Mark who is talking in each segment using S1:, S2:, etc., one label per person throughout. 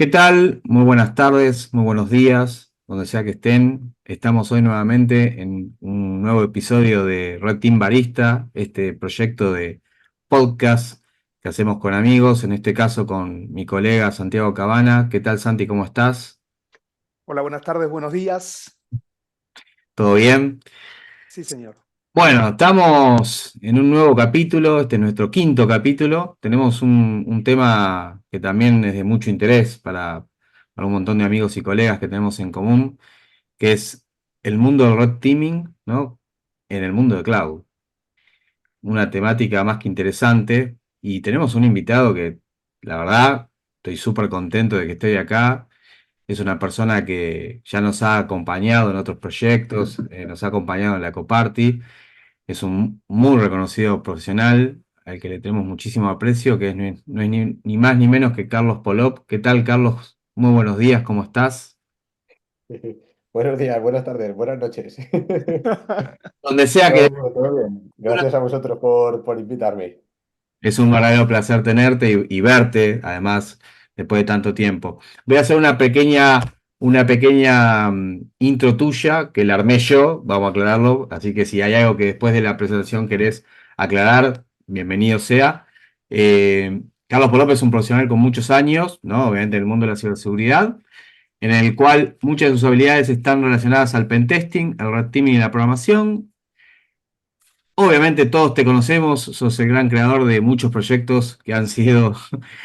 S1: ¿Qué tal? Muy buenas tardes, muy buenos días, donde sea que estén. Estamos hoy nuevamente en un nuevo episodio de Red Team Barista, este proyecto de podcast que hacemos con amigos, en este caso con mi colega Santiago Cabana. ¿Qué tal, Santi? ¿Cómo estás?
S2: Hola, buenas tardes, buenos días.
S1: ¿Todo bien?
S2: Sí, señor.
S1: Bueno, estamos en un nuevo capítulo, este es nuestro quinto capítulo. Tenemos un tema que también es de mucho interés para un montón de amigos y colegas que tenemos en común, que es el mundo del red teaming, ¿no? En el mundo de cloud. Una temática más que interesante. Y tenemos un invitado que, la verdad, estoy súper contento de que esté acá. Es una persona que ya nos ha acompañado en otros proyectos, nos ha acompañado en la Ecoparty. Es un muy reconocido profesional al que le tenemos muchísimo aprecio, que no es ni más ni menos que Carlos Polop. ¿Qué tal, Carlos? Muy buenos días, ¿cómo estás?
S2: Buenos días, buenas tardes, buenas noches.
S1: Donde sea que
S2: Todo bien. Gracias a vosotros por invitarme.
S1: es un verdadero placer tenerte y verte, además, después de tanto tiempo. Voy a hacer una pequeña intro tuya, que la armé yo, vamos a aclararlo, así que si hay algo que después de la presentación querés aclarar, bienvenido sea. Carlos Polop es un profesional con muchos años, ¿no? Obviamente en el mundo de la ciberseguridad, en el cual muchas de sus habilidades están relacionadas al pentesting, al red teaming y la programación. Obviamente todos te conocemos, sos el gran creador de muchos proyectos que han sido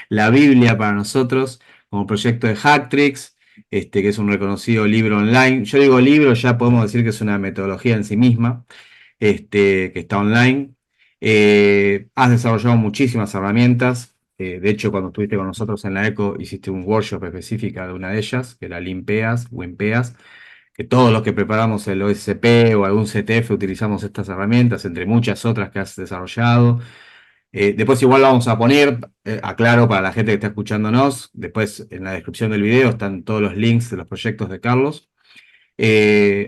S1: la Biblia para nosotros, como el proyecto de Hacktricks, que es un reconocido libro online. Yo digo libro, ya podemos decir que es una metodología en sí misma, que está online. Has desarrollado muchísimas herramientas. De hecho, cuando estuviste con nosotros en la ECO, hiciste un workshop específica de una de ellas, que era Limpeas, Wimpeas, que todos los que preparamos el OSP o algún CTF utilizamos estas herramientas, entre muchas otras que has desarrollado. Después igual lo vamos a poner, aclaro para la gente que está escuchándonos, después en la descripción del video están todos los links de los proyectos de Carlos.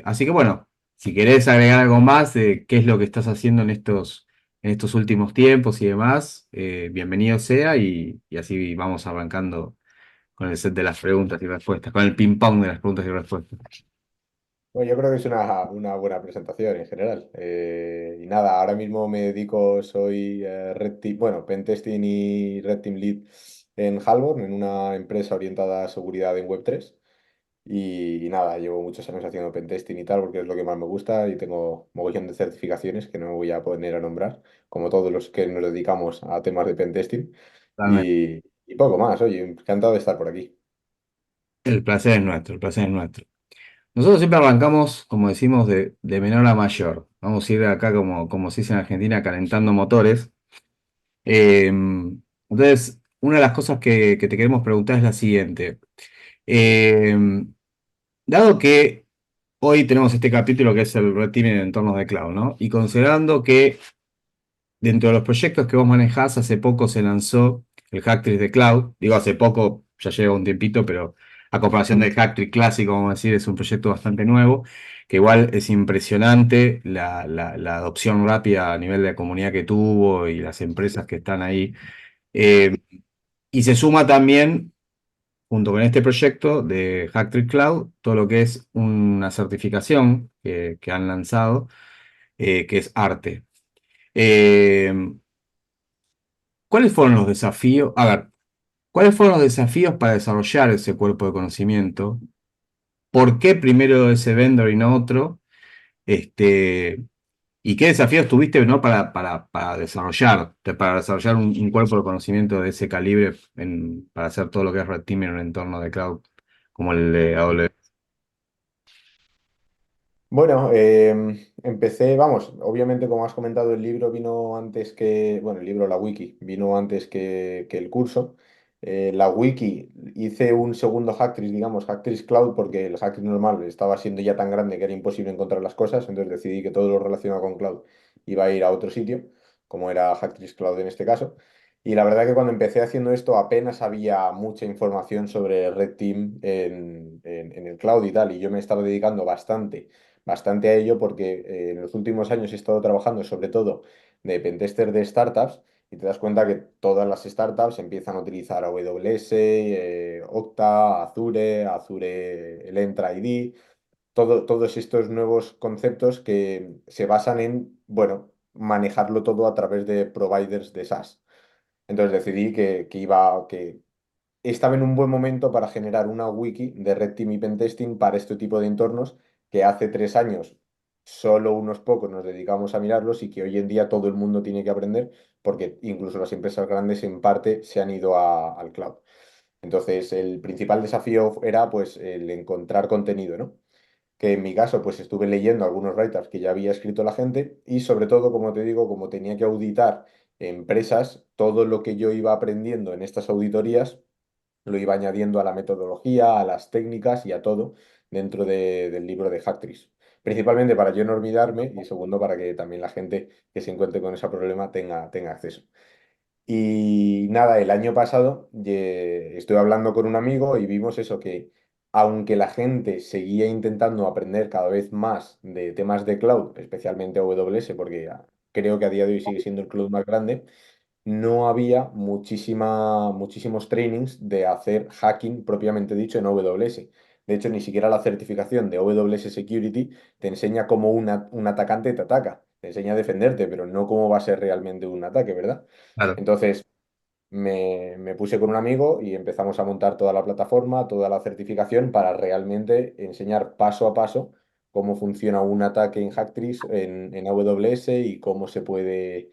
S1: Así que bueno, si querés agregar algo más de qué es lo que estás haciendo en estos últimos tiempos y demás, bienvenido sea y así vamos arrancando con el set de las preguntas y respuestas, con el ping pong de las preguntas y respuestas.
S2: Bueno, yo creo que es una buena presentación en general. Y nada, ahora mismo me dedico, soy Red Team, bueno, Pentesting y Red Team Lead en Halborn, en una empresa orientada a seguridad en Web3. Y nada, llevo muchos años haciendo pentesting y tal, porque es lo que más me gusta y tengo mogollón de certificaciones que no me voy a poner a nombrar, como todos los que nos dedicamos a temas de pentesting. Y poco más, oye, encantado de estar por aquí.
S1: El placer es nuestro, el placer es nuestro. Nosotros siempre arrancamos, como decimos, de menor a mayor. Vamos a ir acá, como se dice en Argentina, calentando motores. Entonces, una de las cosas que te queremos preguntar es la siguiente. Eh, Dado que hoy tenemos este capítulo que es el Red Teaming en entornos de cloud, ¿no? Y considerando que dentro de los proyectos que vos manejás, hace poco se lanzó el Hacktree de Cloud. Digo, hace poco, ya lleva un tiempito, pero a comparación del Hacktree clásico, vamos a decir, es un proyecto bastante nuevo, que igual es impresionante la adopción rápida a nivel de la comunidad que tuvo y las empresas que están ahí. Eh, y se suma también, junto con este proyecto de Hacktree Cloud, todo lo que es una certificación que han lanzado, que es Arte. Eh, ¿Cuáles fueron los desafíos? A ver, ¿cuáles fueron los desafíos para desarrollar ese cuerpo de conocimiento? ¿Por qué primero ese vendor y no otro? Este, ¿Y qué desafíos tuviste, ¿no? para desarrollar un cuerpo de conocimiento de ese calibre para hacer todo lo que es Red Team en un entorno de cloud como el de AWS?
S2: Bueno, empecé, vamos, obviamente como has comentado, el libro vino antes que, bueno, el libro, la wiki, vino antes que el curso. La wiki, hice un segundo Hacktree, digamos, Hacktree Cloud, porque el Hacktree normal estaba siendo ya tan grande que era imposible encontrar las cosas, entonces decidí que todo lo relacionado con cloud iba a ir a otro sitio, como era Hacktree Cloud en este caso. Y la verdad que cuando empecé haciendo esto apenas había mucha información sobre Red Team en el cloud y tal, y yo me estaba dedicando bastante a ello porque en los últimos años he estado trabajando sobre todo de pentester de startups y te das cuenta que todas las startups empiezan a utilizar AWS, Okta, Azure, el Entra ID, todos estos nuevos conceptos que se basan en, bueno, manejarlo todo a través de providers de SaaS. Entonces decidí que estaba en un buen momento para generar una wiki de Red Team y Pentesting para este tipo de entornos que hace 3 años solo unos pocos nos dedicamos a mirarlos y que hoy en día todo el mundo tiene que aprender porque incluso las empresas grandes en parte se han ido al cloud. Entonces, el principal desafío era pues el encontrar contenido, ¿no? Que en mi caso pues estuve leyendo algunos writers que ya había escrito la gente y sobre todo, como te digo, como tenía que auditar empresas, todo lo que yo iba aprendiendo en estas auditorías lo iba añadiendo a la metodología, a las técnicas y a todo dentro del libro de Hacktricks. Principalmente para yo no olvidarme y segundo para que también la gente que se encuentre con ese problema tenga acceso. Y nada, el año pasado estuve hablando con un amigo y vimos eso, que aunque la gente seguía intentando aprender cada vez más de temas de cloud, especialmente AWS, porque creo que a día de hoy sigue siendo el cloud más grande, no había muchísimos trainings de hacer hacking propiamente dicho en AWS. De hecho, ni siquiera la certificación de AWS Security te enseña cómo un atacante te ataca. Te enseña a defenderte, pero no cómo va a ser realmente un ataque, ¿verdad?
S1: Claro.
S2: Entonces, me puse con un amigo y empezamos a montar toda la plataforma, toda la certificación para realmente enseñar paso a paso cómo funciona un ataque en Hacktrix en AWS y cómo se puede,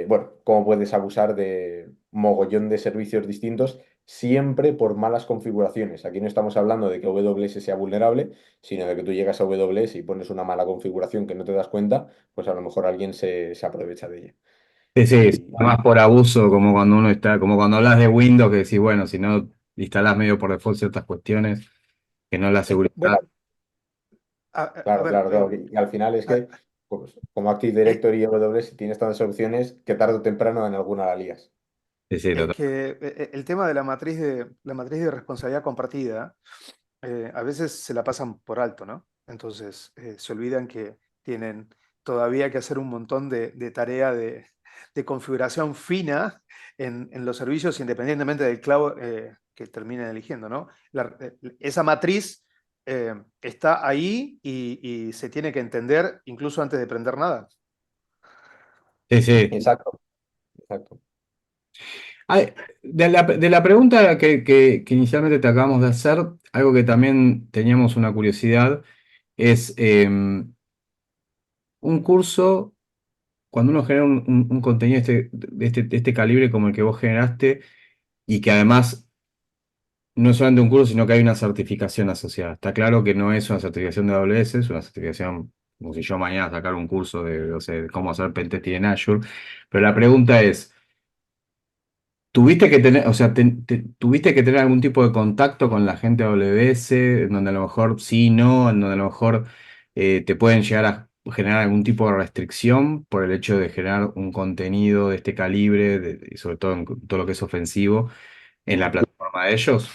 S2: bueno, cómo puedes abusar de mogollón de servicios distintos siempre por malas configuraciones. Aquí no estamos hablando de que AWS sea vulnerable, sino de que tú llegas a AWS y pones una mala configuración que no te das cuenta, pues a lo mejor alguien se aprovecha de ella.
S1: Sí, sí,
S2: Y
S1: más por abuso, como cuando uno está, como cuando hablas de Windows, que decís, bueno, si no instalás medio por default ciertas cuestiones, que no la seguridad.
S3: Bueno, a
S2: claro,
S3: ver,
S2: claro, claro. Y al final es
S3: a-
S2: que, pues, como Active
S3: es,
S2: Directory y AWS tienes tantas opciones que tarde o temprano en alguna la lías.
S1: Sí, sí,
S3: es
S1: total.
S3: que el tema de la matriz de responsabilidad compartida, a veces se la pasan por alto, ¿no? Entonces, se olvidan que tienen todavía que hacer un montón de tarea de configuración fina en los servicios, independientemente del cloud que terminen eligiendo, ¿no? Esa matriz está ahí y se tiene que entender incluso antes de prender nada.
S1: Sí, sí.
S2: Exacto, exacto.
S1: Ay, de la pregunta que inicialmente te acabamos de hacer, algo que también teníamos una curiosidad es un curso, cuando uno genera un contenido de este calibre como el que vos generaste y que además no es solamente un curso, sino que hay una certificación asociada. Está claro que no es una certificación de AWS, es una certificación como si yo mañana sacara un curso de, no sé, de cómo hacer pentesting en Azure, pero la pregunta es... ¿Tuviste que tener, o sea, tuviste que tener algún tipo de contacto con la gente de AWS, en donde a lo mejor sí, no, en donde a lo mejor te pueden llegar a generar algún tipo de restricción por el hecho de generar un contenido de este calibre, y sobre todo en todo lo que es ofensivo, en la plataforma de ellos?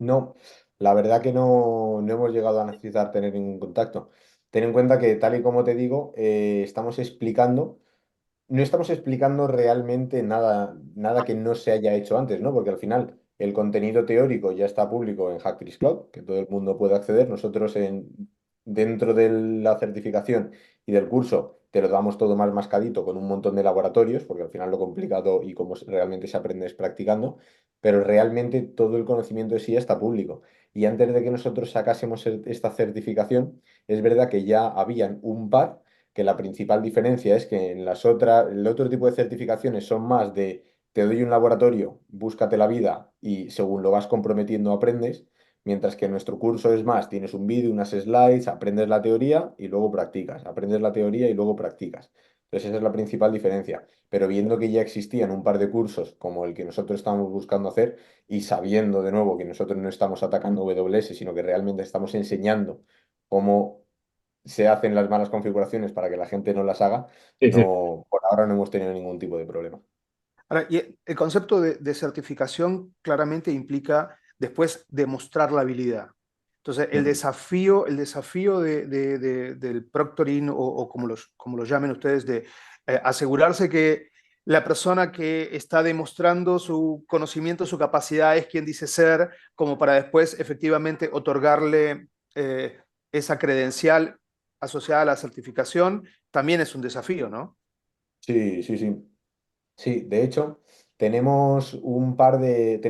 S2: No, la verdad que no hemos llegado a necesitar tener ningún contacto. Ten en cuenta que, tal y como te digo, no estamos explicando realmente nada que no se haya hecho antes, ¿no? Porque al final el contenido teórico ya está público en Hacktricks Cloud, que todo el mundo puede acceder. Nosotros dentro de la certificación y del curso te lo damos todo más mascadito con un montón de laboratorios, porque al final lo complicado y cómo realmente se aprende es practicando, pero realmente todo el conocimiento de sí ya está público. Y antes de que nosotros sacásemos esta certificación, es verdad que ya habían un par que la principal diferencia es que en el otro tipo de certificaciones son más de te doy un laboratorio, búscate la vida y según lo vas comprometiendo aprendes, mientras que en nuestro curso es más, tienes un vídeo, unas slides, aprendes la teoría y luego practicas, aprendes la teoría y luego practicas. Entonces esa es la principal diferencia. Pero viendo que ya existían un par de cursos como el que nosotros estamos buscando hacer y sabiendo de nuevo que nosotros no estamos atacando WS, sino que realmente estamos enseñando cómo se hacen las malas configuraciones para que la gente no las haga,
S1: Sí, sí.
S2: no, por ahora no hemos tenido ningún tipo de problema.
S3: Ahora, y el concepto de certificación claramente implica después demostrar la habilidad. Entonces,
S2: Ujú.
S3: el desafío del proctoring o como lo llamen ustedes, de asegurarse que la persona que está demostrando su conocimiento, su capacidad es quien dice ser, como para después efectivamente otorgarle esa credencial asociada a la certificación, también es un desafío, ¿no?
S2: Sí, sí, sí. Sí, de hecho, tenemos un par de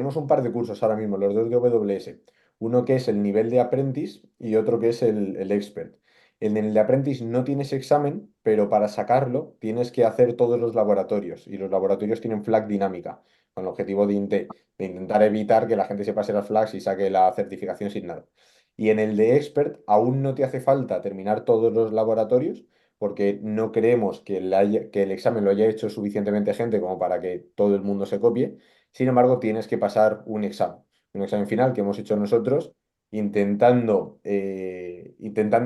S2: cursos ahora mismo, los dos de AWS. Uno que es el nivel de apprentice y otro que es el expert. En el de apprentice no tienes examen, pero para sacarlo tienes que hacer todos los laboratorios. Y los laboratorios tienen flag dinámica, con el objetivo de intentar evitar que la gente se pase las flags y saque la certificación sin nada. Y en el de expert aún no te hace falta terminar todos los laboratorios porque no creemos que el examen lo haya hecho suficientemente gente como para que todo el mundo se copie. Sin embargo, tienes que pasar un examen final que hemos hecho nosotros, intentando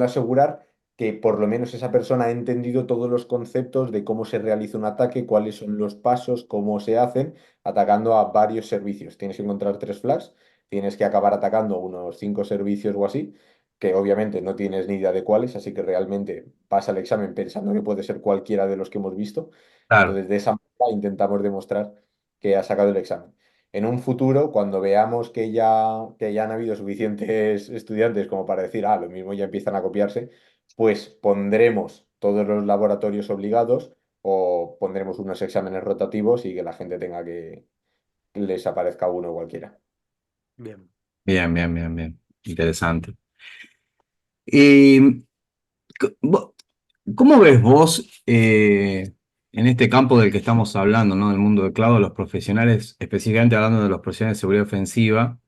S2: asegurar que por lo menos esa persona ha entendido todos los conceptos de cómo se realiza un ataque, cuáles son los pasos, cómo se hacen, atacando a varios servicios. Tienes que encontrar 3 flags, tienes que acabar atacando unos 5 servicios o así que obviamente no tienes ni idea de cuáles, así que realmente pasa el examen pensando que puede ser cualquiera de los que hemos visto.
S1: Claro,
S2: Entonces, de esa manera intentamos demostrar que ha sacado el examen. En un futuro, cuando veamos que ya han habido suficientes estudiantes como para decir, lo mismo ya empiezan a copiarse, pues pondremos todos los laboratorios obligados o pondremos unos exámenes rotativos y que la gente tenga que les aparezca uno cualquiera.
S3: Bien.
S1: bien, bien, bien, bien. Interesante. Y, vo- ¿cómo ves vos en este campo del que estamos hablando, ¿no? Del mundo del cloud, los profesionales, específicamente hablando de los profesionales de seguridad ofensiva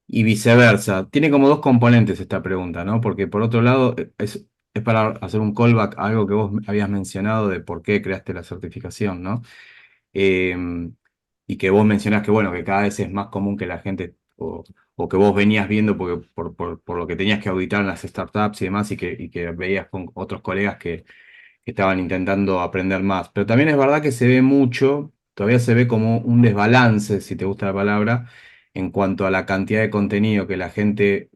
S1: y viceversa? Tiene como dos componentes esta pregunta, ¿no? Porque por otro lado es para hacer un callback a algo que vos habías mencionado de por qué creaste la certificación, ¿no? Eh, y que vos mencionás que, bueno, que cada vez es más común que la gente, o que vos venías viendo porque, por lo que tenías que auditar en las startups y demás, y que veías con otros colegas que estaban intentando aprender más. Pero también es verdad que se ve mucho, todavía se ve como un desbalance, si te gusta la palabra, en cuanto a la cantidad de contenido que la gente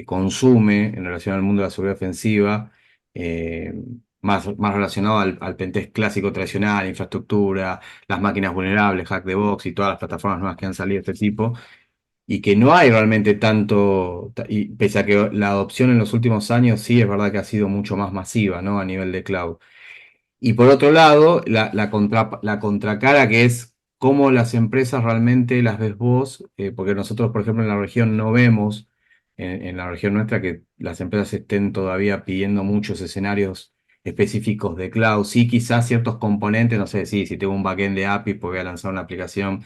S1: consume en relación al mundo de la seguridad ofensiva, eh, más relacionado al pentest clásico tradicional, infraestructura, las máquinas vulnerables, hack the box y todas las plataformas nuevas que han salido de este tipo y que no hay realmente tanto, y pese a que la adopción en los últimos años sí es verdad que ha sido mucho más masiva, ¿no? A nivel de cloud. Y por otro lado, la contracara que es cómo las empresas realmente las ves vos, porque nosotros, por ejemplo, en la región no vemos, en la región nuestra, que las empresas estén todavía pidiendo muchos escenarios específicos de cloud. Sí, quizás ciertos componentes, no sé, sí, si tengo un backend de API, pues voy a lanzar una aplicación,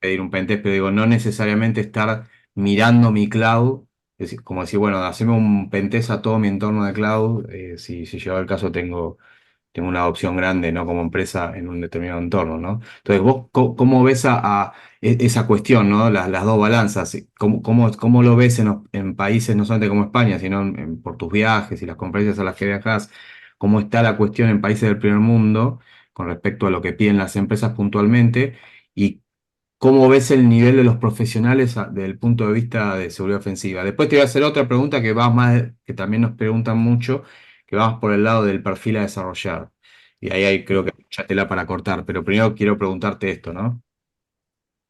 S1: pedir un pentest, pero digo, no necesariamente estar mirando mi cloud. Es decir, como decir, bueno, haceme un pentest a todo mi entorno de cloud, si llega el caso tengo una opción grande, ¿no? Como empresa en un determinado entorno, ¿no? Entonces, ¿vos cómo ves esa cuestión, ¿no? Las dos balanzas. ¿Cómo lo ves en países no solamente como España, sino por tus viajes y las conferencias a las que viajas? ¿Cómo está la cuestión en países del primer mundo con respecto a lo que piden las empresas puntualmente? ¿Y cómo ves el nivel de los profesionales desde el punto de vista de seguridad ofensiva? Después te voy a hacer otra pregunta que va más, que también nos preguntan mucho, que va más por el lado del perfil a desarrollar. Y ahí hay, creo que hay mucha tela para cortar, pero primero quiero preguntarte esto, ¿no?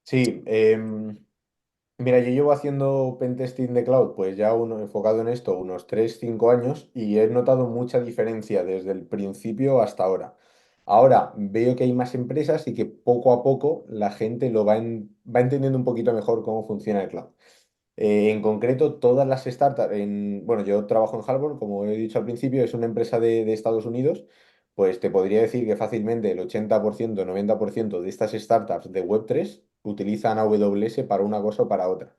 S2: Sí, mira, yo llevo haciendo pentesting de cloud, pues ya enfocado en esto, unos 3 5 años y he notado mucha diferencia desde el principio hasta ahora. Ahora veo que hay más empresas y que poco a poco la gente va entendiendo un poquito mejor cómo funciona el cloud. En concreto, todas las startups, bueno, yo trabajo en Halborn, como he dicho al principio, es una empresa de Estados Unidos, pues te podría decir que fácilmente el 80%, 90% de estas startups de Web3 utilizan AWS para una cosa o para otra.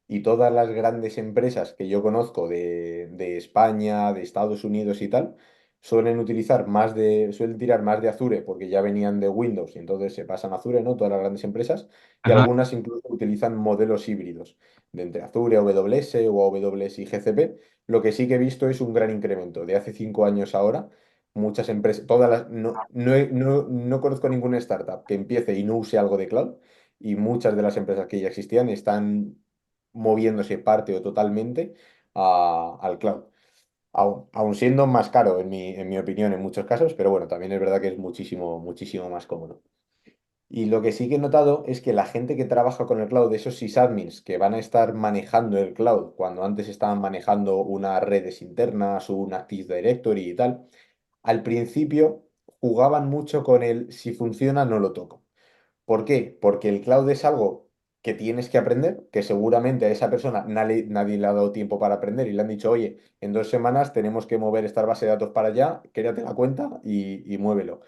S2: Y todas las grandes empresas que yo conozco de España, de Estados Unidos y tal, suelen tirar más de Azure porque ya venían de Windows y entonces se pasan a Azure, ¿no? Todas las grandes empresas. Y
S1: Ajá,
S2: algunas incluso utilizan modelos híbridos de entre Azure, AWS o AWS y GCP. Lo que sí que he visto es un gran incremento. De hace 5 años ahora, muchas empresas, no conozco ninguna startup que empiece y no use algo de cloud y muchas de las empresas que ya existían están moviéndose parte o totalmente al cloud. aún siendo más caro en mi opinión en muchos casos, pero bueno, también es verdad que es muchísimo, muchísimo más cómodo. Y lo que sí que he notado es que la gente que trabaja con el cloud, esos sysadmins que van a estar manejando el cloud, cuando antes estaban manejando unas redes internas, un Active Directory y tal, al principio jugaban mucho con el si funciona no lo toco. ¿Por qué? Porque el cloud es algo que tienes que aprender, que seguramente a esa persona nadie le ha dado tiempo para aprender y le han dicho, oye, en 2 semanas tenemos que mover esta base de datos para allá, créate la cuenta y muévelo.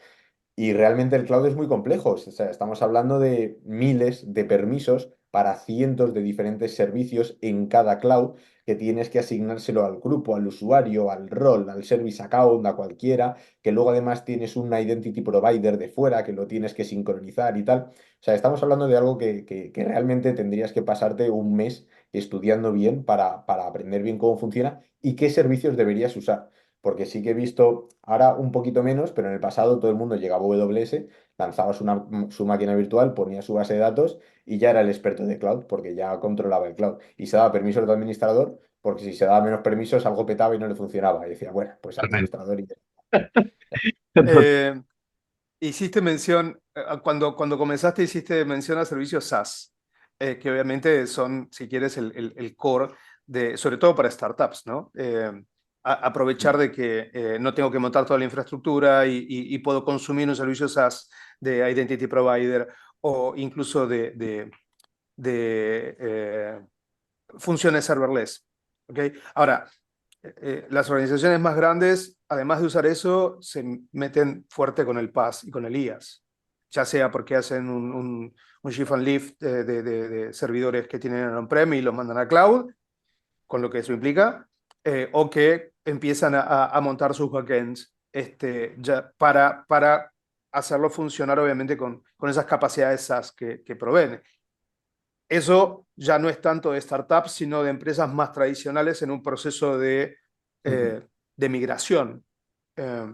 S2: Y realmente el cloud es muy complejo. O sea, estamos hablando de miles de permisos para cientos de diferentes servicios en cada cloud que tienes que asignárselo al grupo, al usuario, al rol, al service account, a cualquiera, que luego además tienes un identity provider de fuera que lo tienes que sincronizar y tal. O sea, estamos hablando de algo que realmente tendrías que pasarte un mes estudiando bien para aprender bien cómo funciona y qué servicios deberías usar. Porque sí que he visto, ahora un poquito menos, pero en el pasado todo el mundo llegaba a AWS, lanzabas su máquina virtual, ponía su base de datos y ya era el experto de cloud, porque ya controlaba el cloud. Y se daba permisos de administrador, porque si se daba menos permisos, algo petaba y no le funcionaba. Y decía, bueno, pues
S1: Totalmente.
S2: administrador y ya.
S3: Eh, hiciste mención, cuando comenzaste hiciste mención a servicios SaaS, que obviamente son, si quieres, el core de, sobre todo para startups, ¿no? Aprovechar de que no tengo que montar toda la infraestructura y puedo consumir un servicio SaaS de Identity Provider o incluso de funciones serverless. ¿Okay? Ahora, las organizaciones más grandes, además de usar eso, se meten fuerte con el PaaS y con el IaaS, ya sea porque hacen un shift and lift de servidores que tienen en on-prem y los mandan a cloud, con lo que eso implica, o que empiezan a montar sus backends ya para hacerlo funcionar, obviamente, con esas capacidades SaaS que proveen. Eso ya no es tanto de startups, sino de empresas más tradicionales en un proceso
S2: Ujú.
S3: de migración. Eh,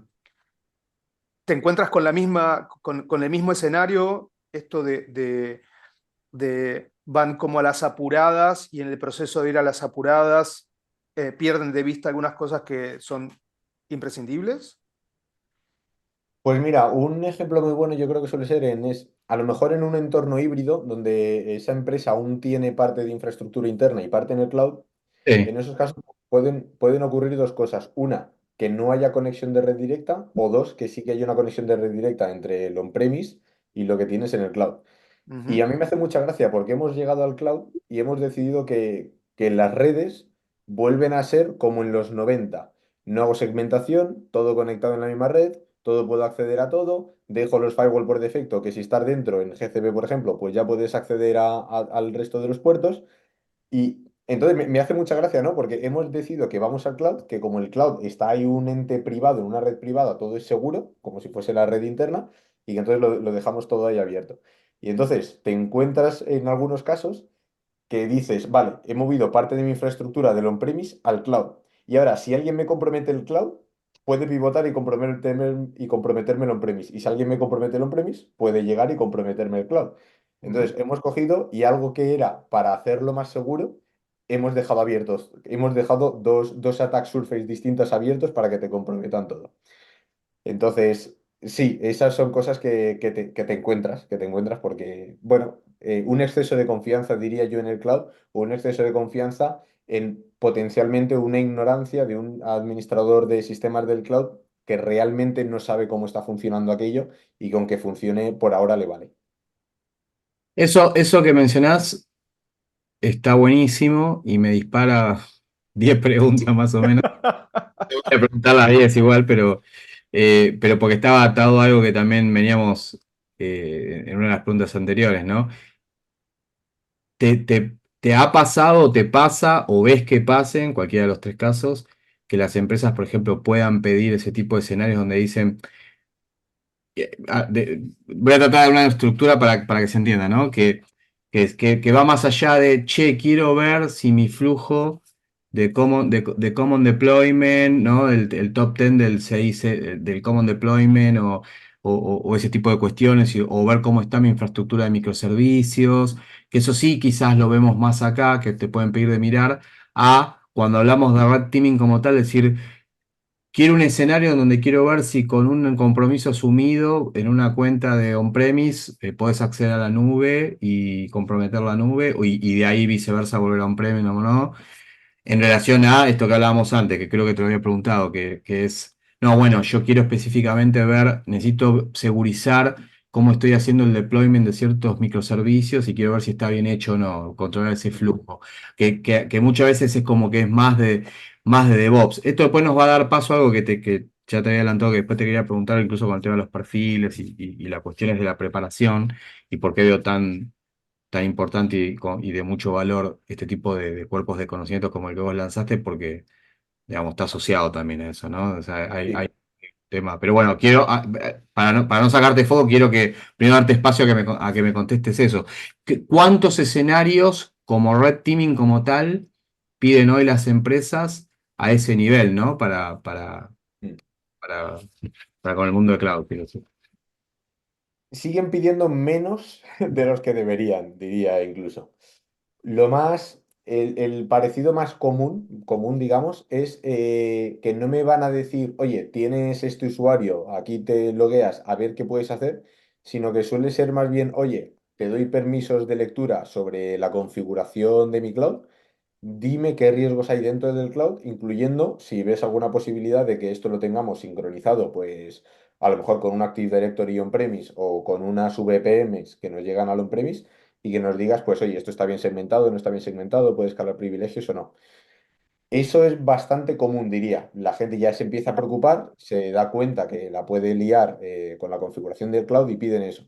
S3: ¿Te encuentras con el mismo escenario, esto de van como a las apuradas y en el proceso de ir a las apuradas pierden de vista algunas cosas que son imprescindibles?
S2: Pues mira, un ejemplo muy bueno yo creo que suele ser a lo mejor en un entorno híbrido donde esa empresa aún tiene parte de infraestructura interna y parte en el cloud.
S1: Sí.
S2: En esos casos pueden ocurrir dos cosas. Una, que no haya conexión de red directa, o dos, que sí que haya una conexión de red directa entre el on-premise y lo que tienes en el cloud. Y
S3: Ujú,
S2: a mí me hace mucha gracia porque hemos llegado al cloud y hemos decidido que las redes vuelven a ser como en los 90. No hago segmentación, todo conectado en la misma red, todo puedo acceder a todo, dejo los firewall por defecto, que si estás dentro en GCP, por ejemplo, pues ya puedes acceder al resto de los puertos. Y entonces me hace mucha gracia, ¿no? Porque hemos decidido que vamos al cloud, que como el cloud está ahí un ente privado, en una red privada, todo es seguro, como si fuese la red interna, y que entonces lo dejamos todo ahí abierto. Y entonces te encuentras en algunos casos que dices, vale, he movido parte de mi infraestructura del on-premise al cloud. Y ahora, si alguien me compromete el cloud, puede pivotar y comprometerme el on-premise. Y si alguien me compromete el on-premise, puede llegar y comprometerme el cloud.
S3: ujú.
S2: Entonces, hemos cogido y algo que era para hacerlo más seguro, hemos dejado abiertos. Hemos dejado dos attack surface distintos abiertos para que te comprometan todo. Entonces, sí, esas son cosas que te encuentras porque, bueno, un exceso de confianza, diría yo, en el cloud, o un exceso de confianza en potencialmente una ignorancia de un administrador de sistemas del cloud que realmente no sabe cómo está funcionando aquello y con que funcione por ahora le vale.
S1: Eso que mencionás está buenísimo y me dispara 10 preguntas más o menos. Te voy a preguntar las 10 igual, pero porque estaba atado a algo que también veníamos en una de las preguntas anteriores, ¿no? ¿Te ha pasado o te pasa o ves que pase, en cualquiera de los tres casos, que las empresas, por ejemplo, puedan pedir ese tipo de escenarios donde dicen, voy a tratar de una estructura para que se entienda, ¿no? Que va más allá de, che, quiero ver si mi flujo de common deployment, ¿no? El top 10 del CIC, del common deployment o ese tipo de cuestiones, o ver cómo está mi infraestructura de microservicios, que eso sí quizás lo vemos más acá, que te pueden pedir de mirar, a cuando hablamos de red teaming como tal, decir quiero un escenario donde quiero ver si con un compromiso asumido en una cuenta de on-premise puedes acceder a la nube y comprometer la nube y de ahí viceversa volver a on-premise o no. En relación a esto que hablábamos antes, que creo que te lo había preguntado, que es, no, bueno, yo quiero específicamente ver, necesito segurizar cómo estoy haciendo el deployment de ciertos microservicios y quiero ver si está bien hecho o no, controlar ese flujo, que muchas veces es como que es más de DevOps. Esto después nos va a dar paso a algo que ya te había adelantado, que después te quería preguntar incluso con el tema de los perfiles y las cuestiones de la preparación y por qué veo tan importante y de mucho valor este tipo de cuerpos de conocimiento como el que vos lanzaste, porque, digamos, está asociado también a eso, ¿no? O sea, hay
S2: Sí.
S1: temas. Pero bueno, quiero, para no sacarte fuego, quiero que primero darte espacio a que me contestes eso. ¿Cuántos escenarios como Red Teaming como tal piden hoy las empresas a ese nivel, ¿no?
S2: Mm.
S1: Para, para con el mundo de cloud, quiero decir.
S2: Siguen pidiendo menos de los que deberían, diría incluso. Lo más, el parecido más común, digamos, es que no me van a decir, oye, tienes este usuario, aquí te logueas a ver qué puedes hacer, sino que suele ser más bien, oye, te doy permisos de lectura sobre la configuración de mi cloud. Dime qué riesgos hay dentro del cloud, incluyendo si ves alguna posibilidad de que esto lo tengamos sincronizado, pues a lo mejor con un Active Directory on-premise o con unas VPNs que nos llegan al on-premise y que nos digas, pues oye, esto está bien segmentado, no está bien segmentado, puede escalar privilegios o no. Eso es bastante común, diría. La gente ya se empieza a preocupar, se da cuenta que la puede liar con la configuración del cloud y piden eso.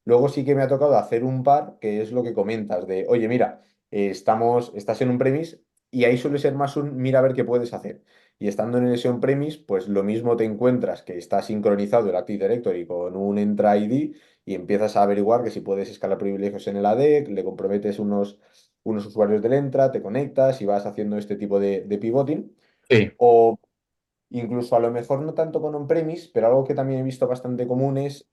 S2: Luego sí que me ha tocado hacer un par, que es lo que comentas, de, oye, mira, estás en un premise y ahí suele ser más un mira a ver qué puedes hacer. Y estando en ese on-premise, pues lo mismo te encuentras que está sincronizado el Active Directory con un Entra ID y empiezas a averiguar que si puedes escalar privilegios en el ADEC, le comprometes unos usuarios del Entra, te conectas y vas haciendo este tipo de pivoting.
S1: Sí,
S2: O incluso a lo mejor no tanto con on-premise, pero algo que también he visto bastante común es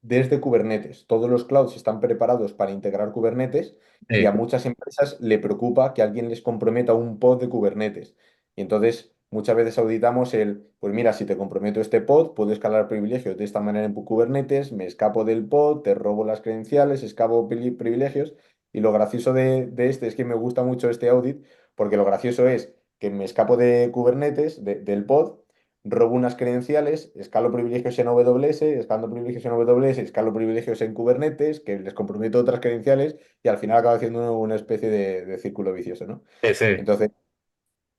S2: desde Kubernetes. Todos los clouds están preparados para integrar Kubernetes y a
S1: sí,
S2: muchas empresas le preocupa que alguien les comprometa un pod de Kubernetes. Y entonces muchas veces auditamos pues mira, si te comprometo este pod, puedo escalar privilegios de esta manera en Kubernetes, me escapo del pod, te robo las credenciales, escapo privilegios. Y lo gracioso de este es que me gusta mucho este audit, porque lo gracioso es que me escapo de Kubernetes, del pod, robo unas credenciales, escalo privilegios en AWS, escalo privilegios en AWS, escalo privilegios en Kubernetes, que les comprometo otras credenciales y al final acaba haciendo una especie de círculo vicioso, ¿no?
S1: sí, sí.
S2: Entonces,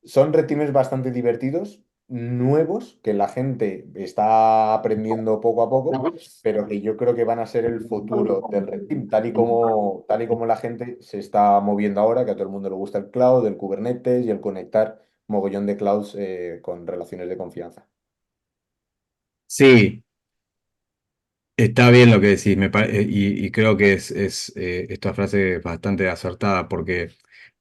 S2: son red teams bastante divertidos, nuevos, que la gente está aprendiendo poco a poco, pero que yo creo que van a ser el futuro del red team, tal y como la gente se está moviendo ahora, que a todo el mundo le gusta el cloud, el Kubernetes y el conectar mogollón de clouds con relaciones de confianza.
S1: Sí, está bien lo que decís, y creo que esta frase es bastante acertada porque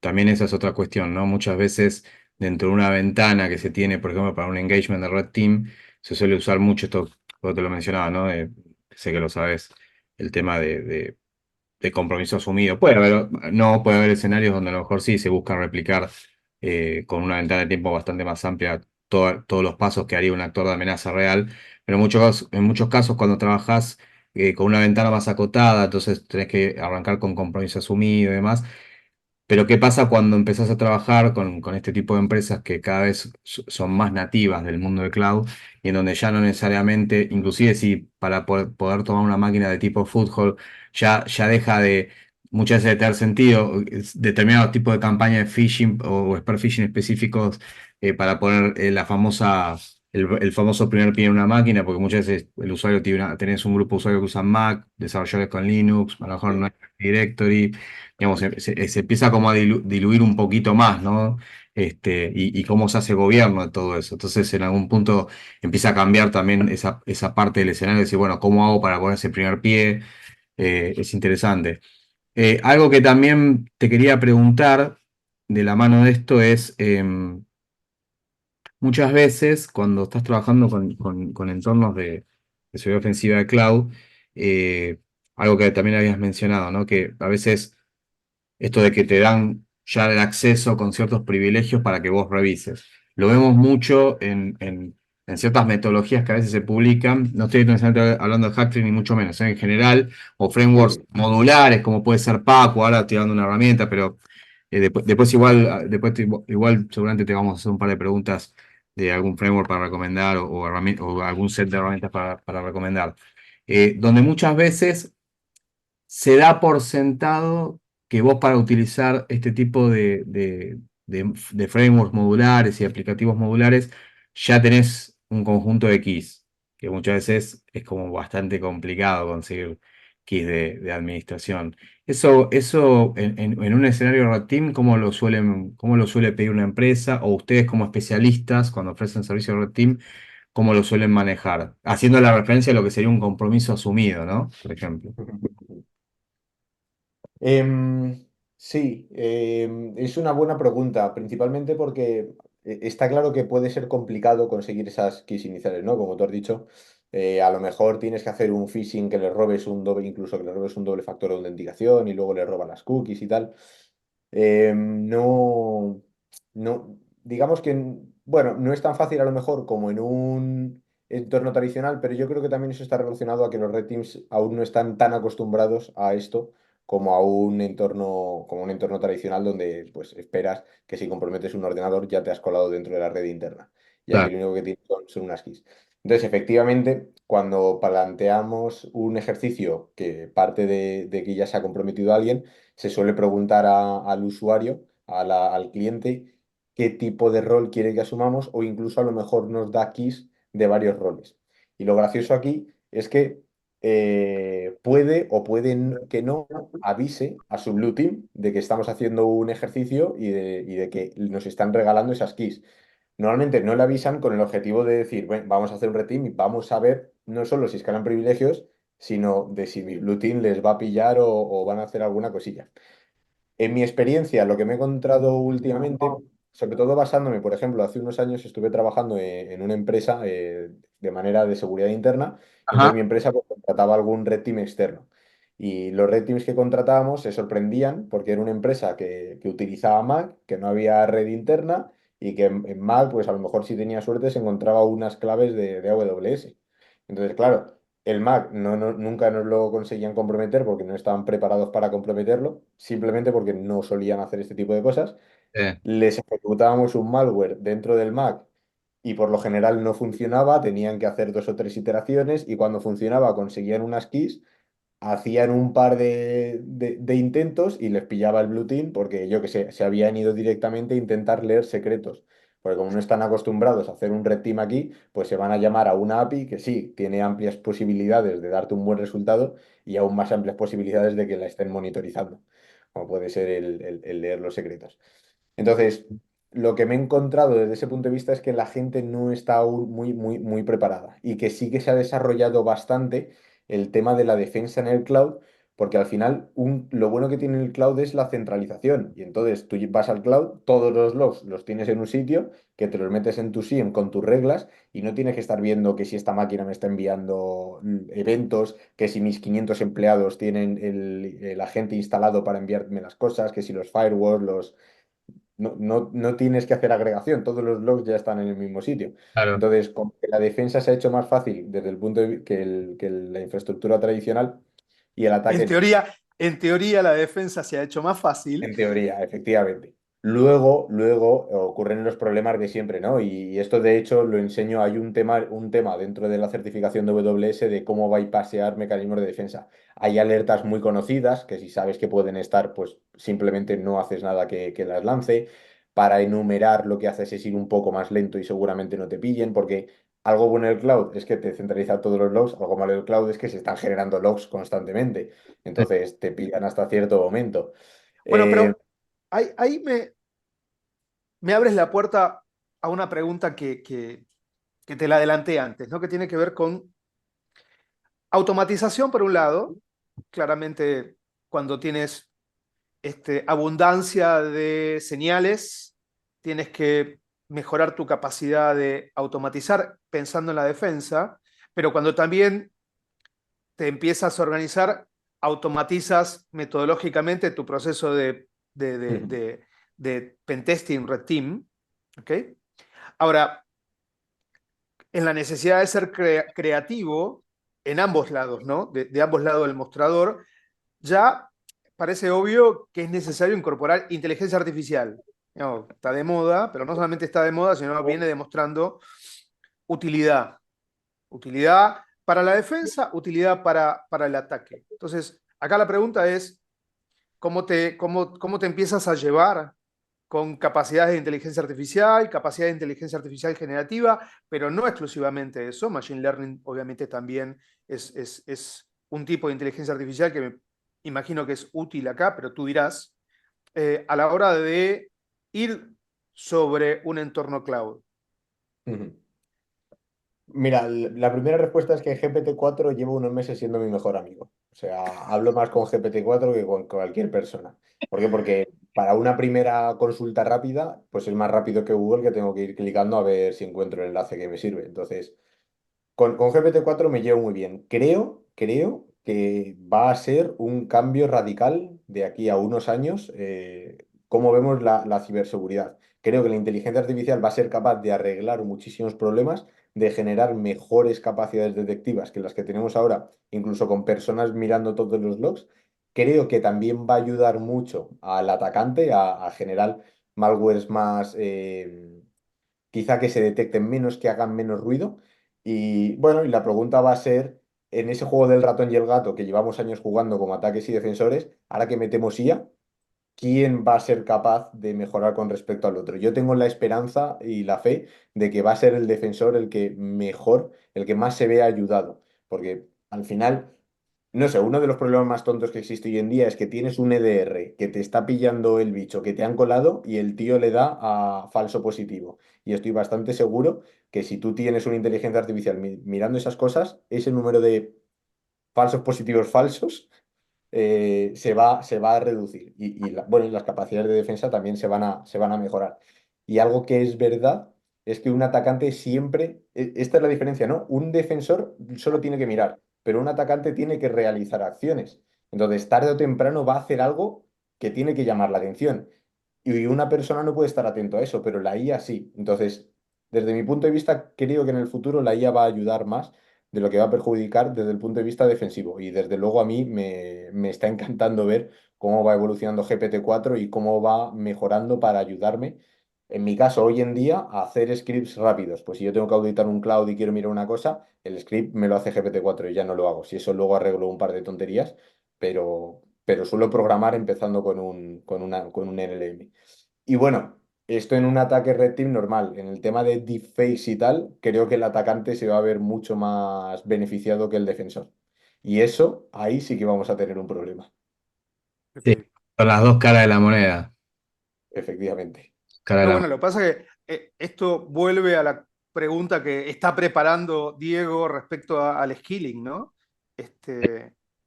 S1: también esa es otra cuestión, ¿no? Muchas veces dentro de una ventana que se tiene, por ejemplo, para un engagement de Red Team, se suele usar mucho esto, como te lo mencionaba, ¿no? Sé que lo sabes, el tema de compromiso asumido. Puede haber escenarios donde a lo mejor sí se busca replicar con una ventana de tiempo bastante más amplia todos los pasos que haría un actor de amenaza real, pero en muchos casos cuando trabajas con una ventana más acotada, entonces tenés que arrancar con compromiso asumido y demás. Pero ¿qué pasa cuando empezás a trabajar con este tipo de empresas que cada vez son más nativas del mundo de cloud y en donde ya no necesariamente, inclusive si para poder tomar una máquina de tipo foothold, ya deja de muchas veces de tener sentido determinados tipos de campañas de phishing o spear phishing específicos para poner el famoso primer pie en una máquina, porque muchas veces el usuario tenés un grupo de usuarios que usan Mac, desarrolladores con Linux, a lo mejor no
S2: Sí.
S1: hay directory, digamos, se empieza como a diluir un poquito más, ¿no? Y cómo se hace gobierno de todo eso. Entonces, en algún punto empieza a cambiar también esa parte del escenario, decir, bueno, ¿cómo hago para poner ese primer pie? Es interesante. Algo que también te quería preguntar de la mano de esto es, muchas veces cuando estás trabajando con entornos de seguridad ofensiva de cloud, eh, algo que también habías mencionado, ¿no? Que a veces esto de que te dan ya el acceso con ciertos privilegios para que vos revises. Lo vemos mucho en ciertas metodologías que a veces se publican, no estoy necesariamente hablando de Hacktree ni mucho menos, en general, o frameworks
S2: Ujú.
S1: modulares, como puede ser Paco, ahora estoy dando una herramienta, pero después igual, igual seguramente te vamos a hacer un par de preguntas de algún framework para recomendar o algún set de herramientas para recomendar. Donde muchas veces se da por sentado que vos para utilizar este tipo de frameworks modulares y aplicativos modulares ya tenés un conjunto de keys, que muchas veces es como bastante complicado conseguir keys de administración. Eso en un escenario Red Team, cómo lo suele pedir una empresa o ustedes como especialistas cuando ofrecen servicio Red Team, cómo lo suelen manejar? Haciendo la referencia a lo que sería un compromiso asumido, ¿no? Por ejemplo.
S2: Em, sí, es una buena pregunta, principalmente porque está claro que puede ser complicado conseguir esas keys iniciales, ¿no? Como tú has dicho, a lo mejor tienes que hacer un phishing que le robes un doble, incluso que le robes un doble factor de autenticación y luego le roban las cookies y tal. No, no, digamos que, bueno, no es tan fácil a lo mejor como en un entorno tradicional, pero yo creo que también eso está relacionado a que los red teams aún no están tan acostumbrados a esto como a como un entorno tradicional donde pues esperas que si comprometes un ordenador ya te has colado dentro de la red interna. Y aquí
S1: Claro,
S2: lo único que tienes son unas keys. Entonces, efectivamente, cuando planteamos un ejercicio que parte de que ya se ha comprometido alguien, se suele preguntar al usuario, al cliente, qué tipo de rol quiere que asumamos o incluso a lo mejor nos da keys de varios roles. Y lo gracioso aquí es que puede o puede que no avise a su blue team de que estamos haciendo un ejercicio y de que nos están regalando esas keys. Normalmente no le avisan con el objetivo de decir, "Bueno, vamos a hacer un red team y vamos a ver no solo si escalan privilegios, sino de si mi blue team les va a pillar o van a hacer alguna cosilla". En mi experiencia, lo que me he encontrado últimamente, sobre todo basándome, por ejemplo, hace unos años estuve trabajando en una empresa de manera de seguridad interna, y entonces
S1: ajá,
S2: mi empresa pues, contrataba algún red team externo. Y los red teams que contratábamos se sorprendían porque era una empresa que utilizaba Mac, que no había red interna y que en Mac, pues a lo mejor si tenía suerte, se encontraba unas claves de AWS. Entonces, claro, el Mac nunca nos lo conseguían comprometer porque no estaban preparados para comprometerlo, simplemente porque no solían hacer este tipo de cosas. Les ejecutábamos un malware dentro del Mac y por lo general no funcionaba, tenían que hacer dos o tres iteraciones y cuando funcionaba conseguían unas keys, hacían un par de intentos y les pillaba el blue team porque yo que sé, se habían ido directamente a intentar leer secretos. Porque como no están acostumbrados a hacer un red team aquí, pues se van a llamar a una API que sí, tiene amplias posibilidades de darte un buen resultado y aún más amplias posibilidades de que la estén monitorizando, como puede ser el leer los secretos. Entonces, lo que me he encontrado desde ese punto de vista es que la gente no está aún muy preparada y que sí que se ha desarrollado bastante el tema de la defensa en el cloud, porque al final lo bueno que tiene el cloud es la centralización. Y entonces tú vas al cloud, todos los logs los tienes en un sitio, que te los metes en tu SIEM con tus reglas y no tienes que estar viendo que si esta máquina me está enviando eventos, que si mis 500 empleados tienen el agente instalado para enviarme las cosas, que si los firewalls, no tienes que hacer agregación, todos los logs ya están en el mismo sitio.
S1: claro.
S2: Entonces, como que la defensa se ha hecho más fácil desde el punto de vista que la infraestructura tradicional y el ataque,
S3: En teoría la defensa se ha hecho más fácil.
S2: en teoría, efectivamente. Luego ocurren los problemas de siempre, ¿no? Y esto de hecho lo enseño, hay un tema dentro de la certificación de AWS de cómo bypassear mecanismos de defensa. Hay alertas muy conocidas que si sabes que pueden estar, pues simplemente no haces nada que las lance. Para enumerar lo que haces es ir un poco más lento y seguramente no te pillen, porque algo bueno del cloud es que te centraliza todos los logs, algo malo del cloud es que se están generando logs constantemente. Entonces te pillan hasta cierto momento.
S3: Bueno,
S2: Eh,
S3: pero ahí me abres la puerta a una pregunta que te la adelanté antes, ¿no? Que tiene que ver con automatización, por un lado. Claramente, cuando tienes abundancia de señales, tienes que mejorar tu capacidad de automatizar pensando en la defensa, pero cuando también te empiezas a organizar, automatizas metodológicamente tu proceso de pentesting, red team. ¿Okay? Ahora, en la necesidad de ser creativo en ambos lados, ¿no? De ambos lados del mostrador, ya parece obvio que es necesario incorporar inteligencia artificial. No, está de moda, pero no solamente está de moda, sino viene demostrando utilidad. Utilidad para la defensa, utilidad para el ataque. Entonces, acá la pregunta es, cómo te empiezas a llevar con capacidades de inteligencia artificial generativa, pero no exclusivamente eso. Machine Learning obviamente también es un tipo de inteligencia artificial que me imagino que es útil acá, pero tú dirás, a la hora de ir sobre un entorno cloud.
S2: Ujú. Mira, la primera respuesta es que GPT-4 lleva unos meses siendo mi mejor amigo. O sea, hablo más con GPT-4 que con cualquier persona. ¿Por qué? Porque para una primera consulta rápida, pues es más rápido que Google, que tengo que ir clicando a ver si encuentro el enlace que me sirve. Entonces, con GPT-4 me llevo muy bien. Creo que va a ser un cambio radical de aquí a unos años, cómo vemos la ciberseguridad. Creo que la inteligencia artificial va a ser capaz de arreglar muchísimos problemas, de generar mejores capacidades detectivas que las que tenemos ahora, incluso con personas mirando todos los logs. Creo que también va a ayudar mucho al atacante a generar malwares más, quizá que se detecten menos, que hagan menos ruido. Y bueno, y la pregunta va a ser, en ese juego del ratón y el gato que llevamos años jugando como ataques y defensores, ahora que metemos IA, ¿quién va a ser capaz de mejorar con respecto al otro? Yo tengo la esperanza y la fe de que va a ser el defensor el que mejor, el que más se vea ayudado, porque al final... No sé, uno de los problemas más tontos que existe hoy en día es que tienes un EDR que te está pillando el bicho que te han colado y el tío le da a falso positivo. Y estoy bastante seguro que si tú tienes una inteligencia artificial mirando esas cosas, ese número de falsos positivos falsos se va a reducir. Bueno, y las capacidades de defensa también se van a mejorar. Y algo que es verdad es que un atacante siempre, esta es la diferencia, ¿no? Un defensor solo tiene que mirar, pero un atacante tiene que realizar acciones. Entonces, tarde o temprano va a hacer algo que tiene que llamar la atención. Y una persona no puede estar atento a eso, pero la IA sí. Entonces, desde mi punto de vista, creo que en el futuro la IA va a ayudar más de lo que va a perjudicar desde el punto de vista defensivo. Y desde luego a mí me está encantando ver cómo va evolucionando GPT-4 y cómo va mejorando para ayudarme. En mi caso, hoy en día, a hacer scripts rápidos. Pues si yo tengo que auditar un cloud y quiero mirar una cosa, el script me lo hace GPT-4 y ya no lo hago. Si eso luego arreglo un par de tonterías, pero suelo programar empezando con un LLM. Y bueno, esto en un ataque red team normal. En el tema de deepfakes y tal, creo que el atacante se va a ver mucho más beneficiado que el defensor. Y eso, ahí sí que vamos a tener un problema,
S1: Sí,
S3: Okay.
S1: son las dos caras de la moneda.
S2: efectivamente.
S1: Cara de
S3: No,
S1: la
S3: bueno, lo que pasa es que esto vuelve a la pregunta que está preparando Diego respecto al skilling, ¿no?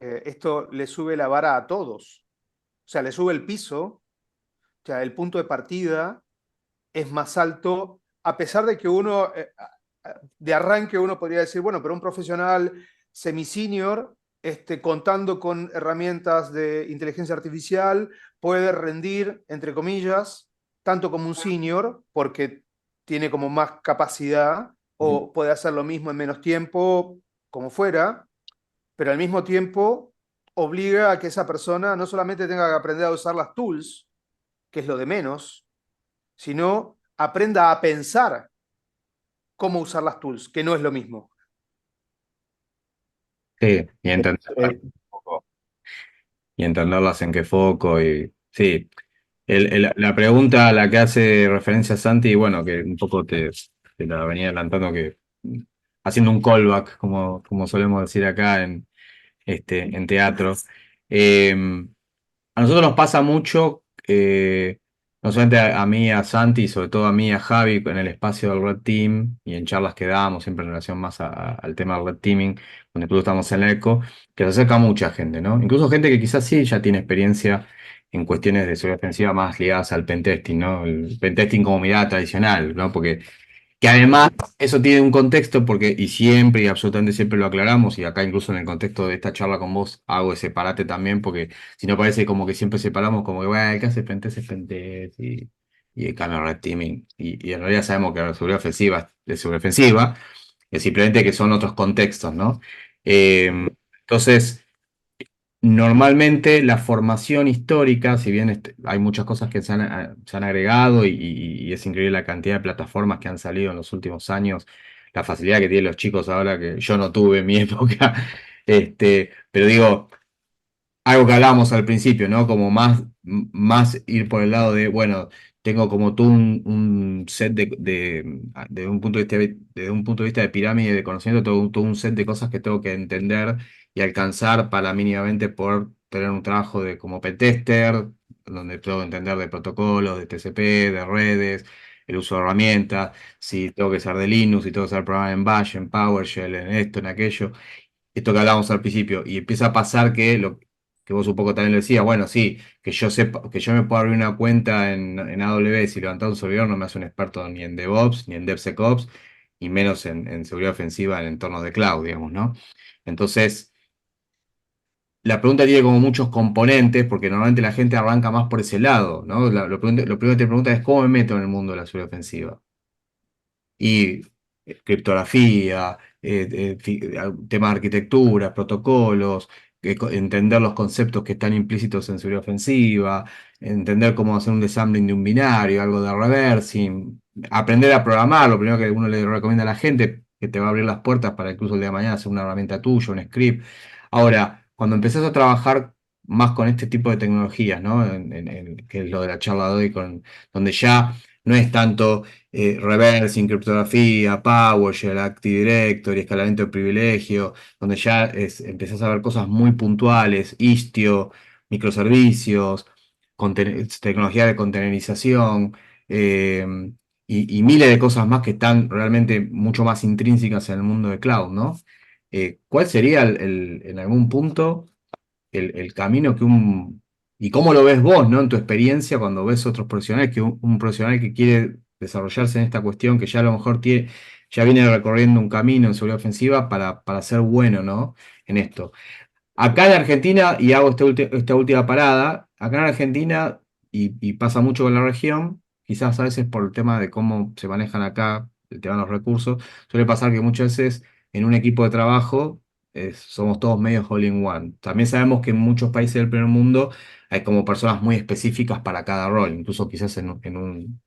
S3: Esto le sube la vara a todos, o sea, le sube el piso, o sea, el punto de partida es más alto, a pesar de que uno, de arranque uno podría decir, bueno, pero un profesional semi-senior, contando con herramientas de inteligencia artificial, puede rendir, entre comillas, tanto como un senior, porque tiene como más capacidad,
S2: Ujú.
S3: o puede hacer lo mismo en menos tiempo, como fuera, pero al mismo tiempo obliga a que esa persona no solamente tenga que aprender a usar las tools, que es lo de menos, sino aprenda a pensar cómo usar las tools, que no es lo mismo.
S1: Sí, y entenderlas
S2: Eh,
S1: en qué foco, y entenderlas en qué foco, y sí. La pregunta a la que hace referencia Santi, y bueno, que un poco te la venía adelantando, que haciendo un callback, como solemos decir acá en teatro. eh, A nosotros nos pasa mucho, no solamente a mí, a Santi, y sobre todo a mí, a Javi, en el espacio del Red Team y en charlas que damos, siempre en relación más al tema del Red Teaming, donde incluso estamos en la ECO, que se acerca mucha gente, ¿no? Incluso gente que quizás sí ya tiene experiencia en cuestiones de seguridad ofensiva más ligadas al pentesting, ¿no? El pentesting como mirada tradicional, ¿no? Porque que además eso tiene un contexto porque, y siempre y absolutamente siempre lo aclaramos, y acá incluso en el contexto de esta charla con vos hago ese parate también, porque si no parece como que siempre separamos como que, bueno, el que hace pentest es pentest y el cambio red teaming. Y en realidad sabemos que la seguridad ofensiva es seguridad ofensiva. Es simplemente que son otros contextos, ¿no? Entonces, normalmente la formación histórica, si bien hay muchas cosas que se han agregado y es increíble la cantidad de plataformas que han salido en los últimos años, la facilidad que tienen los chicos ahora que yo no tuve en mi época, pero digo, algo que hablábamos al principio, ¿no? Como más ir por el lado de, bueno, tengo como tú un set de un punto de vista, de un punto de vista de pirámide de conocimiento, todo un set de cosas que tengo que entender y alcanzar para mínimamente poder tener un trabajo de como pentester, donde tengo que entender de protocolos, de TCP, de redes, el uso de herramientas, si tengo que ser de Linux, si tengo que saber programar en Bash, en PowerShell, en esto, en aquello, esto que hablábamos al principio, y empieza a pasar que lo que vos un poco también lo decías, bueno, sí, que yo sepa, que yo me pueda abrir una cuenta en AWS y levantar un servidor no me hace un experto ni en DevOps, ni en DevSecOps, y menos en seguridad ofensiva en entornos de cloud, digamos, ¿no? Entonces, la pregunta tiene como muchos componentes, porque normalmente la gente arranca más por ese lado, ¿no? Lo primero que te pregunta es cómo me meto en el mundo de la seguridad ofensiva y criptografía, temas de arquitectura, protocolos, entender los conceptos que están implícitos en seguridad ofensiva, entender cómo hacer un desambling de un binario, algo de reversing, aprender a programar, lo primero que uno le recomienda a la gente, que te va a abrir las puertas para incluso el día de mañana hacer una herramienta tuya, un script. Ahora, cuando empezás a trabajar más con este tipo de tecnologías, ¿no? Que es lo de la charla de hoy, donde ya no es tanto reversing, criptografía, PowerShell, Active Directory, escalamiento de privilegio, donde ya empezás a ver cosas muy puntuales, Istio, microservicios, tecnología de containerización, eh, y miles de cosas más que están realmente mucho más intrínsecas en el mundo de cloud, ¿no? ¿Cuál sería en algún punto el camino que y cómo lo ves vos, ¿no? En tu experiencia cuando ves otros profesionales, que un profesional que quiere desarrollarse en esta cuestión, que ya a lo mejor ya viene recorriendo un camino en seguridad ofensiva para ser bueno, ¿no? En esto. Acá en Argentina, y hago esta última parada, acá en Argentina, y pasa mucho con la región, quizás a veces por el tema de cómo se manejan acá, el tema de los recursos, suele pasar que muchas veces en un equipo de trabajo somos todos medio all in one. También sabemos que en muchos países del primer mundo hay como personas muy específicas para cada rol, incluso quizás en un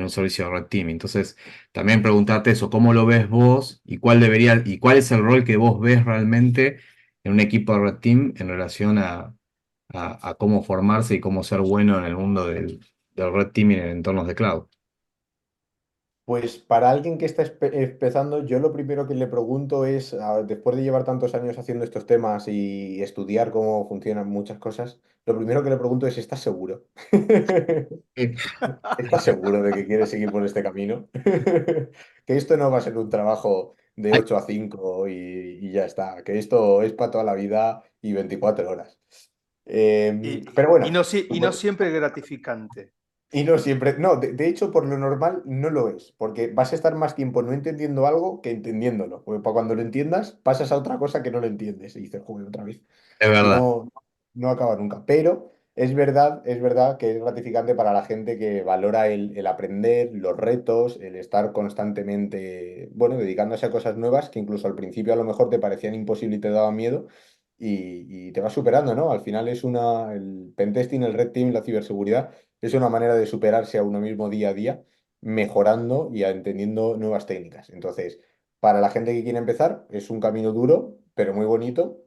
S1: servicio de red team. Entonces, también preguntarte eso, ¿cómo lo ves vos y y cuál es el rol que vos ves realmente en un equipo de Red Team en relación a cómo formarse y cómo ser bueno en el mundo del Red Team y en entornos de cloud?
S2: Pues para alguien que está empezando, yo lo primero que le pregunto es, después de llevar tantos años haciendo estos temas y estudiar cómo funcionan muchas cosas, lo primero que le pregunto es, ¿estás seguro? ¿Estás seguro de que quieres seguir por este camino? Que esto no va a ser un trabajo de
S1: Ay,
S2: 8 a 5 y ya está, que esto es para toda la vida y 24 horas. Pero
S3: Y
S2: bueno.
S3: no, y no siempre gratificante.
S2: Y no siempre, no, de hecho, por lo normal no lo es, porque vas a estar más tiempo no entendiendo algo que entendiéndolo. Porque para cuando lo entiendas, pasas a otra cosa que no lo entiendes y dices, joder, otra vez.
S1: es
S2: Y
S1: verdad.
S2: no acaba nunca. Pero es verdad que es gratificante para la gente que valora el aprender, los retos, el estar constantemente, bueno, dedicándose a cosas nuevas que incluso al principio a lo mejor te parecían imposibles y te daban miedo. Y te vas superando, ¿no? Al final el pentesting, el red team, la ciberseguridad es una manera de superarse a uno mismo día a día, mejorando y entendiendo nuevas técnicas. Entonces, para la gente que quiere empezar, es un camino duro, pero muy bonito.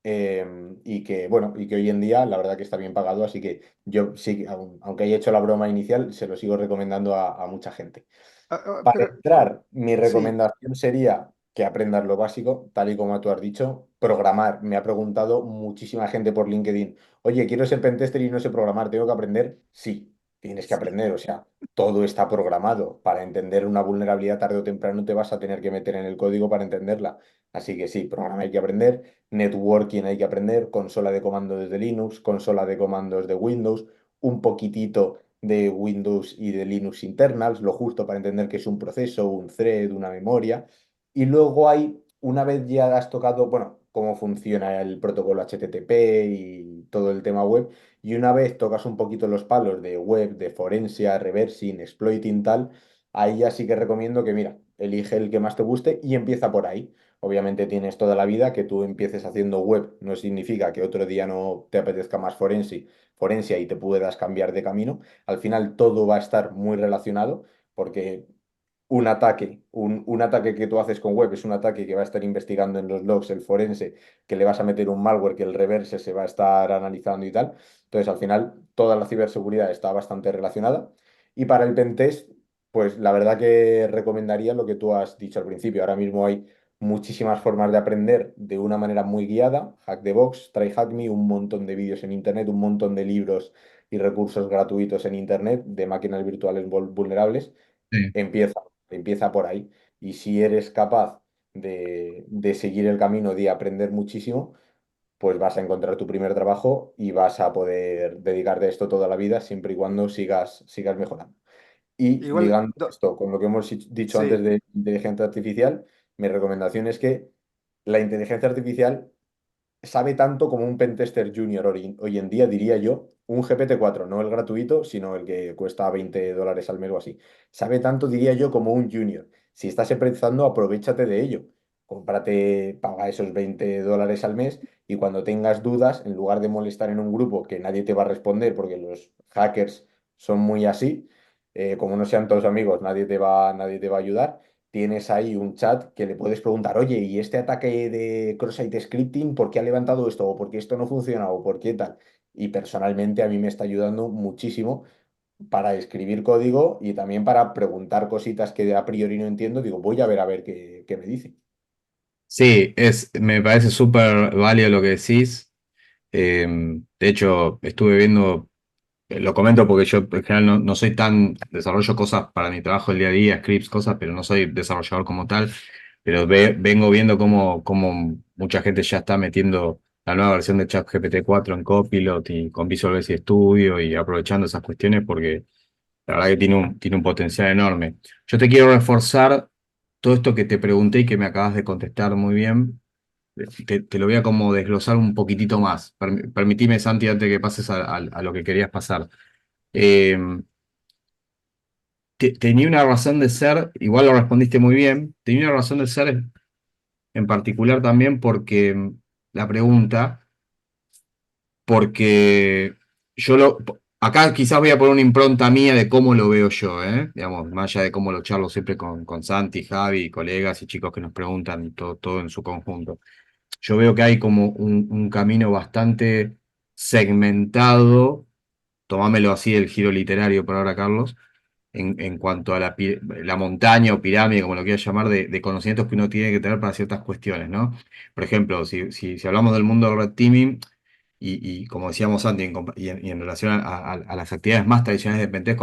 S2: Y que, bueno, y que hoy en día la verdad que está bien pagado, así que yo sí, aunque haya hecho la broma inicial, se lo sigo recomendando a mucha gente. Para
S3: Pero
S2: entrar, mi
S3: sí,
S2: recomendación sería que aprendas lo básico, tal y como tú has dicho. Programar. Me ha preguntado muchísima gente por LinkedIn, oye, quiero ser pentester y no sé programar, ¿tengo que aprender? Sí, tienes que
S3: sí.
S2: aprender. O sea, todo está programado. Para entender una vulnerabilidad tarde o temprano te vas a tener que meter en el código para entenderla. Así que sí, programa hay que aprender, networking hay que aprender, consola de comandos desde Linux, consola de comandos de Windows, un poquitito de Windows y de Linux internals, lo justo para entender qué es un proceso, un thread, una memoria. Y luego hay, una vez ya has tocado, bueno, cómo funciona el protocolo HTTP y todo el tema web, y una vez tocas un poquito los palos de web, de forensia, reversing, exploiting tal, ahí ya sí que recomiendo que, mira, elige el que más te guste y empieza por ahí. Obviamente tienes toda la vida que tú empieces haciendo web, no significa que otro día no te apetezca más forencia y te puedas cambiar de camino. Al final todo va a estar muy relacionado porque un ataque que tú haces con web es un ataque que va a estar investigando en los logs el forense, que le vas a meter un malware que el reverse se va a estar analizando y tal. Entonces, al final, toda la ciberseguridad está bastante relacionada. Y para el pentest, pues la verdad que recomendaría lo que tú has dicho al principio. Ahora mismo hay muchísimas formas de aprender de una manera muy guiada. Hack the Box, Try Hack Me, un montón de vídeos en Internet, un montón de libros y recursos gratuitos en Internet de máquinas virtuales vulnerables.
S1: Sí.
S2: Empieza, empieza por ahí. Y si eres capaz de seguir el camino, de aprender muchísimo, pues vas a encontrar tu primer trabajo y vas a poder dedicarte a esto toda la vida, siempre y cuando sigas mejorando. Y
S3: Igual,
S2: ligando esto con lo que hemos dicho antes
S3: sí,
S2: de inteligencia artificial, mi recomendación es que la inteligencia artificial sabe tanto como un pentester junior hoy en día, diría yo, un GPT-4, no el gratuito, sino el que cuesta $20 al mes o así. Sabe tanto, diría yo, como un junior. Si estás empezando, aprovéchate de ello. Cómprate, paga esos $20 al mes y cuando tengas dudas, en lugar de molestar en un grupo que nadie te va a responder porque los hackers son muy así, como no sean todos amigos, nadie te va a ayudar. Tienes ahí un chat que le puedes preguntar, oye, ¿y este ataque de cross-site scripting, por qué ha levantado esto? ¿O por qué esto no funciona? ¿O por qué tal? Y personalmente a mí me está ayudando muchísimo para escribir código y también para preguntar cositas que a priori no entiendo. Digo, voy a ver qué me dice.
S1: Sí, me parece súper válido lo que decís. De hecho, estuve viendo, lo comento porque yo en general no soy tan, desarrollo cosas para mi trabajo el día a día, scripts, cosas, pero no soy desarrollador como tal. Pero vengo viendo cómo mucha gente ya está metiendo la nueva versión de ChatGPT 4 en Copilot y con Visual Basic Studio y aprovechando esas cuestiones porque la verdad que tiene un potencial enorme. Yo te quiero reforzar todo esto que te pregunté y que me acabas de contestar muy bien. Te lo voy a como desglosar un poquitito más. Permitime, Santi, antes que pases a lo que querías pasar. Eh, tenía una razón de ser, igual lo respondiste muy bien, tenía una razón de ser en particular también la pregunta, porque yo acá quizás voy a poner una impronta mía de cómo lo veo yo, ¿eh? Digamos, más allá de cómo lo charlo siempre con Santi, Javi, colegas y chicos que nos preguntan y todo en su conjunto. Yo veo que hay como un camino bastante segmentado, tomámelo así el giro literario por ahora, Carlos, en cuanto a la montaña o pirámide, como lo quieras llamar, de conocimientos que uno tiene que tener para ciertas cuestiones, ¿no? Por ejemplo, si hablamos del mundo del red teaming, y como decíamos antes, y en relación a las actividades más tradicionales de pentest,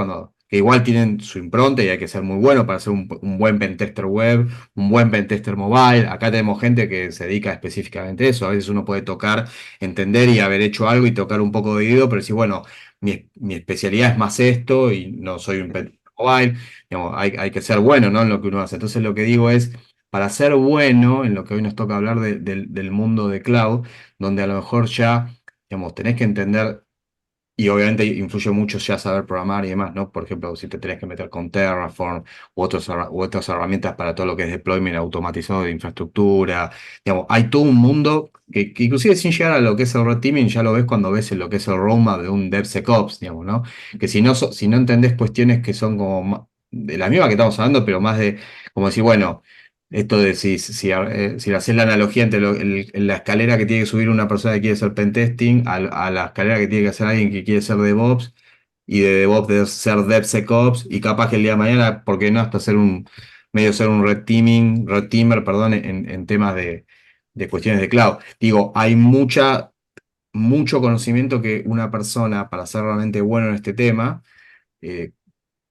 S1: que igual tienen su impronta y hay que ser muy bueno para ser un buen pentester web, un buen pentester mobile. Acá tenemos gente que se dedica específicamente a eso. A veces uno puede tocar, entender y haber hecho algo y tocar un poco de oído, pero decir, bueno, mi especialidad es más esto y no soy un pentester mobile. Digamos, hay que ser bueno, ¿no? En lo que uno hace. Entonces lo que digo es, para ser bueno en lo que hoy nos toca hablar del mundo de cloud, donde a lo mejor ya, digamos, tenés que entender, y obviamente influye mucho ya saber programar y demás, ¿no? Por ejemplo, si te tenés que meter con Terraform u otras herramientas para todo lo que es deployment automatizado de infraestructura, digamos, hay todo un mundo que inclusive sin llegar a lo que es el red teaming, ya lo ves cuando ves lo que es el roadmap de un DevSecOps, digamos, ¿no? Que si no entendés cuestiones que son como de la misma que estamos hablando, pero más de, como decir, bueno, esto de si haces la analogía entre la escalera que tiene que subir una persona que quiere hacer pentesting a la escalera que tiene que hacer alguien que quiere ser DevOps y de DevOps de ser DevSecOps y capaz que el día de mañana, ¿por qué no? Hasta ser un red teamer, perdón, en temas de cuestiones de cloud. Digo, hay mucho conocimiento que una persona para ser realmente bueno en este tema eh,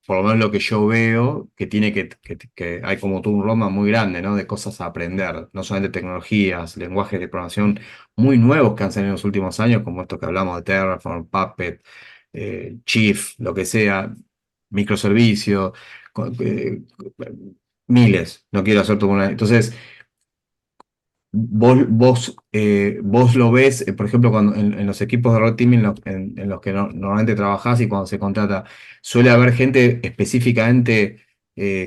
S1: por lo menos lo que yo veo, que tiene que hay como todo un roadmap muy grande, ¿no? De cosas a aprender, no solamente tecnologías, lenguajes de programación muy nuevos que han salido en los últimos años, como estos que hablamos de Terraform, Puppet, Chief, lo que sea, microservicios, co- eh, miles, no quiero hacer todo una. Entonces, vos lo ves, por ejemplo, cuando en los equipos de red teaming en los que normalmente trabajás y cuando se contrata, suele haber gente específicamente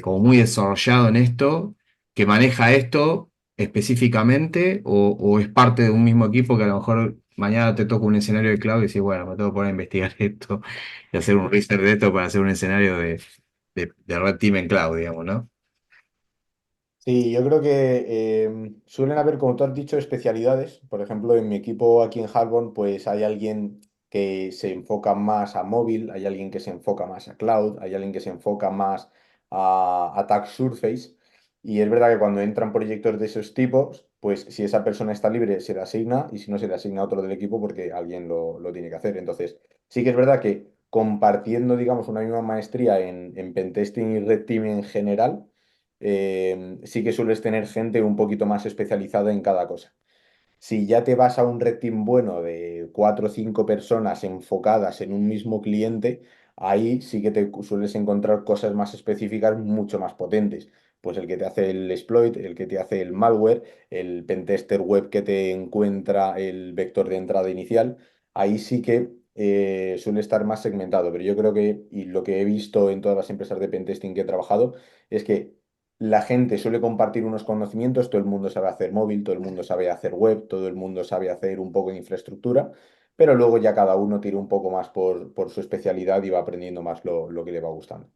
S1: como muy desarrollado en esto, que maneja esto específicamente, o es parte de un mismo equipo que a lo mejor mañana te toca un escenario de cloud y decís, bueno, me tengo que poner a investigar esto y hacer un research de esto para hacer un escenario de Red Team en cloud, digamos, ¿no?
S2: Sí, yo creo que suelen haber, como tú has dicho, especialidades. Por ejemplo, en mi equipo aquí en Harborn, pues hay alguien que se enfoca más a móvil, hay alguien que se enfoca más a cloud, hay alguien que se enfoca más a attack surface. Y es verdad que cuando entran proyectos de esos tipos, pues si esa persona está libre, se le asigna y si no, se le asigna a otro del equipo porque alguien lo tiene que hacer. Entonces, sí que es verdad que compartiendo, digamos, una misma maestría en pentesting y red team en general, sí que sueles tener gente un poquito más especializada en cada cosa. Si ya te vas a un red team bueno de 4 o 5 personas enfocadas en un mismo cliente, ahí sí que te sueles encontrar cosas más específicas mucho más potentes. Pues el que te hace el exploit, el que te hace el malware, el pentester web que te encuentra el vector de entrada inicial, ahí sí que suele estar más segmentado. Pero yo creo que, y lo que he visto en todas las empresas de pentesting que he trabajado, es que la gente suele compartir unos conocimientos, todo el mundo sabe hacer móvil, todo el mundo sabe hacer web, todo el mundo sabe hacer un poco de infraestructura, pero luego ya cada uno tira un poco más por su especialidad y va aprendiendo más lo que le va gustando.
S1: Ok,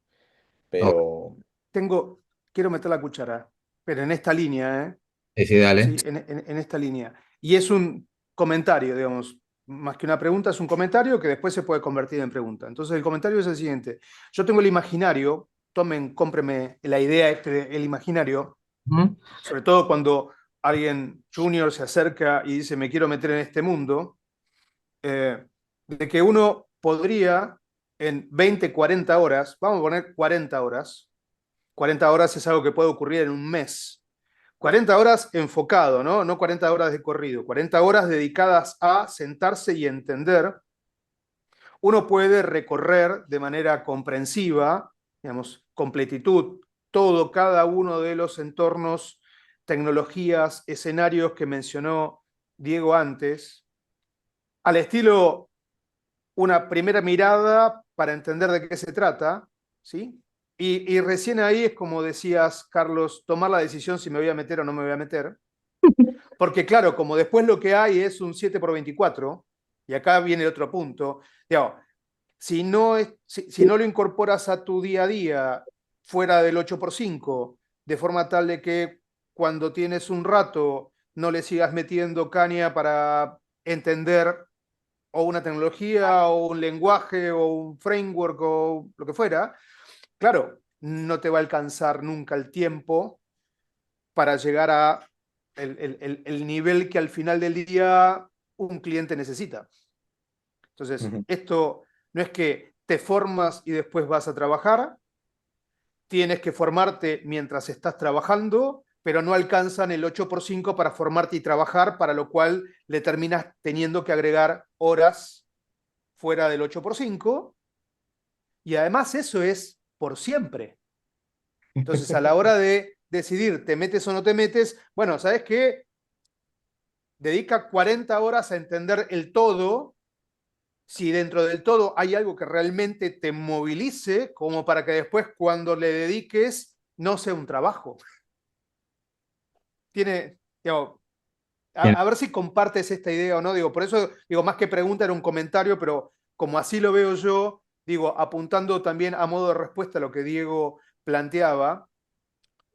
S2: Pero
S3: Tengo, quiero meter la cuchara, pero en esta línea, ¿eh?
S1: sí, dale.
S3: Sí, en esta línea. Y es un comentario, digamos, más que una pregunta, es un comentario que después se puede convertir en pregunta. Entonces, el comentario es el siguiente. Yo tengo el imaginario, tomen, cómprenme la idea el imaginario,
S1: Ujú.
S3: sobre todo cuando alguien junior se acerca y dice, me quiero meter en este mundo, de que uno podría en 20 40 horas, vamos a poner 40 horas, 40 horas es algo que puede ocurrir en un mes, 40 horas enfocado, ¿no? No 40 horas de corrido, 40 horas dedicadas a sentarse y entender. Uno puede recorrer de manera comprensiva, digamos, completitud, todo, cada uno de los entornos, tecnologías, escenarios que mencionó Diego antes, al estilo una primera mirada para entender de qué se trata, ¿sí? Y recién ahí es como decías, Carlos, tomar la decisión si me voy a meter o no me voy a meter. Porque claro, como después lo que hay es un 7 por 24, y acá viene el otro punto, digamos, si no lo incorporas a tu día a día fuera del 8 por 5 de forma tal de que cuando tienes un rato no le sigas metiendo caña para entender o una tecnología o un lenguaje o un framework o lo que fuera, claro, no te va a alcanzar nunca el tiempo para llegar a el nivel que al final del día un cliente necesita. Entonces,
S2: ujú.
S3: esto no es que te formas y después vas a trabajar, tienes que formarte mientras estás trabajando, pero no alcanzan el 8 por 5 para formarte y trabajar, para lo cual le terminas teniendo que agregar horas fuera del 8 por 5 y además eso es por siempre. Entonces, a la hora de decidir, ¿te metes o no te metes? Bueno, ¿sabes qué? Dedica 40 horas a entender el todo, si dentro del todo hay algo que realmente te movilice, como para que después cuando le dediques no sea un trabajo. Tiene, digamos,
S1: Bien.
S3: a ver si compartes esta idea o no, digo, por eso digo, más que pregunta era un comentario, pero como así lo veo yo, digo, apuntando también a modo de respuesta a lo que Diego planteaba,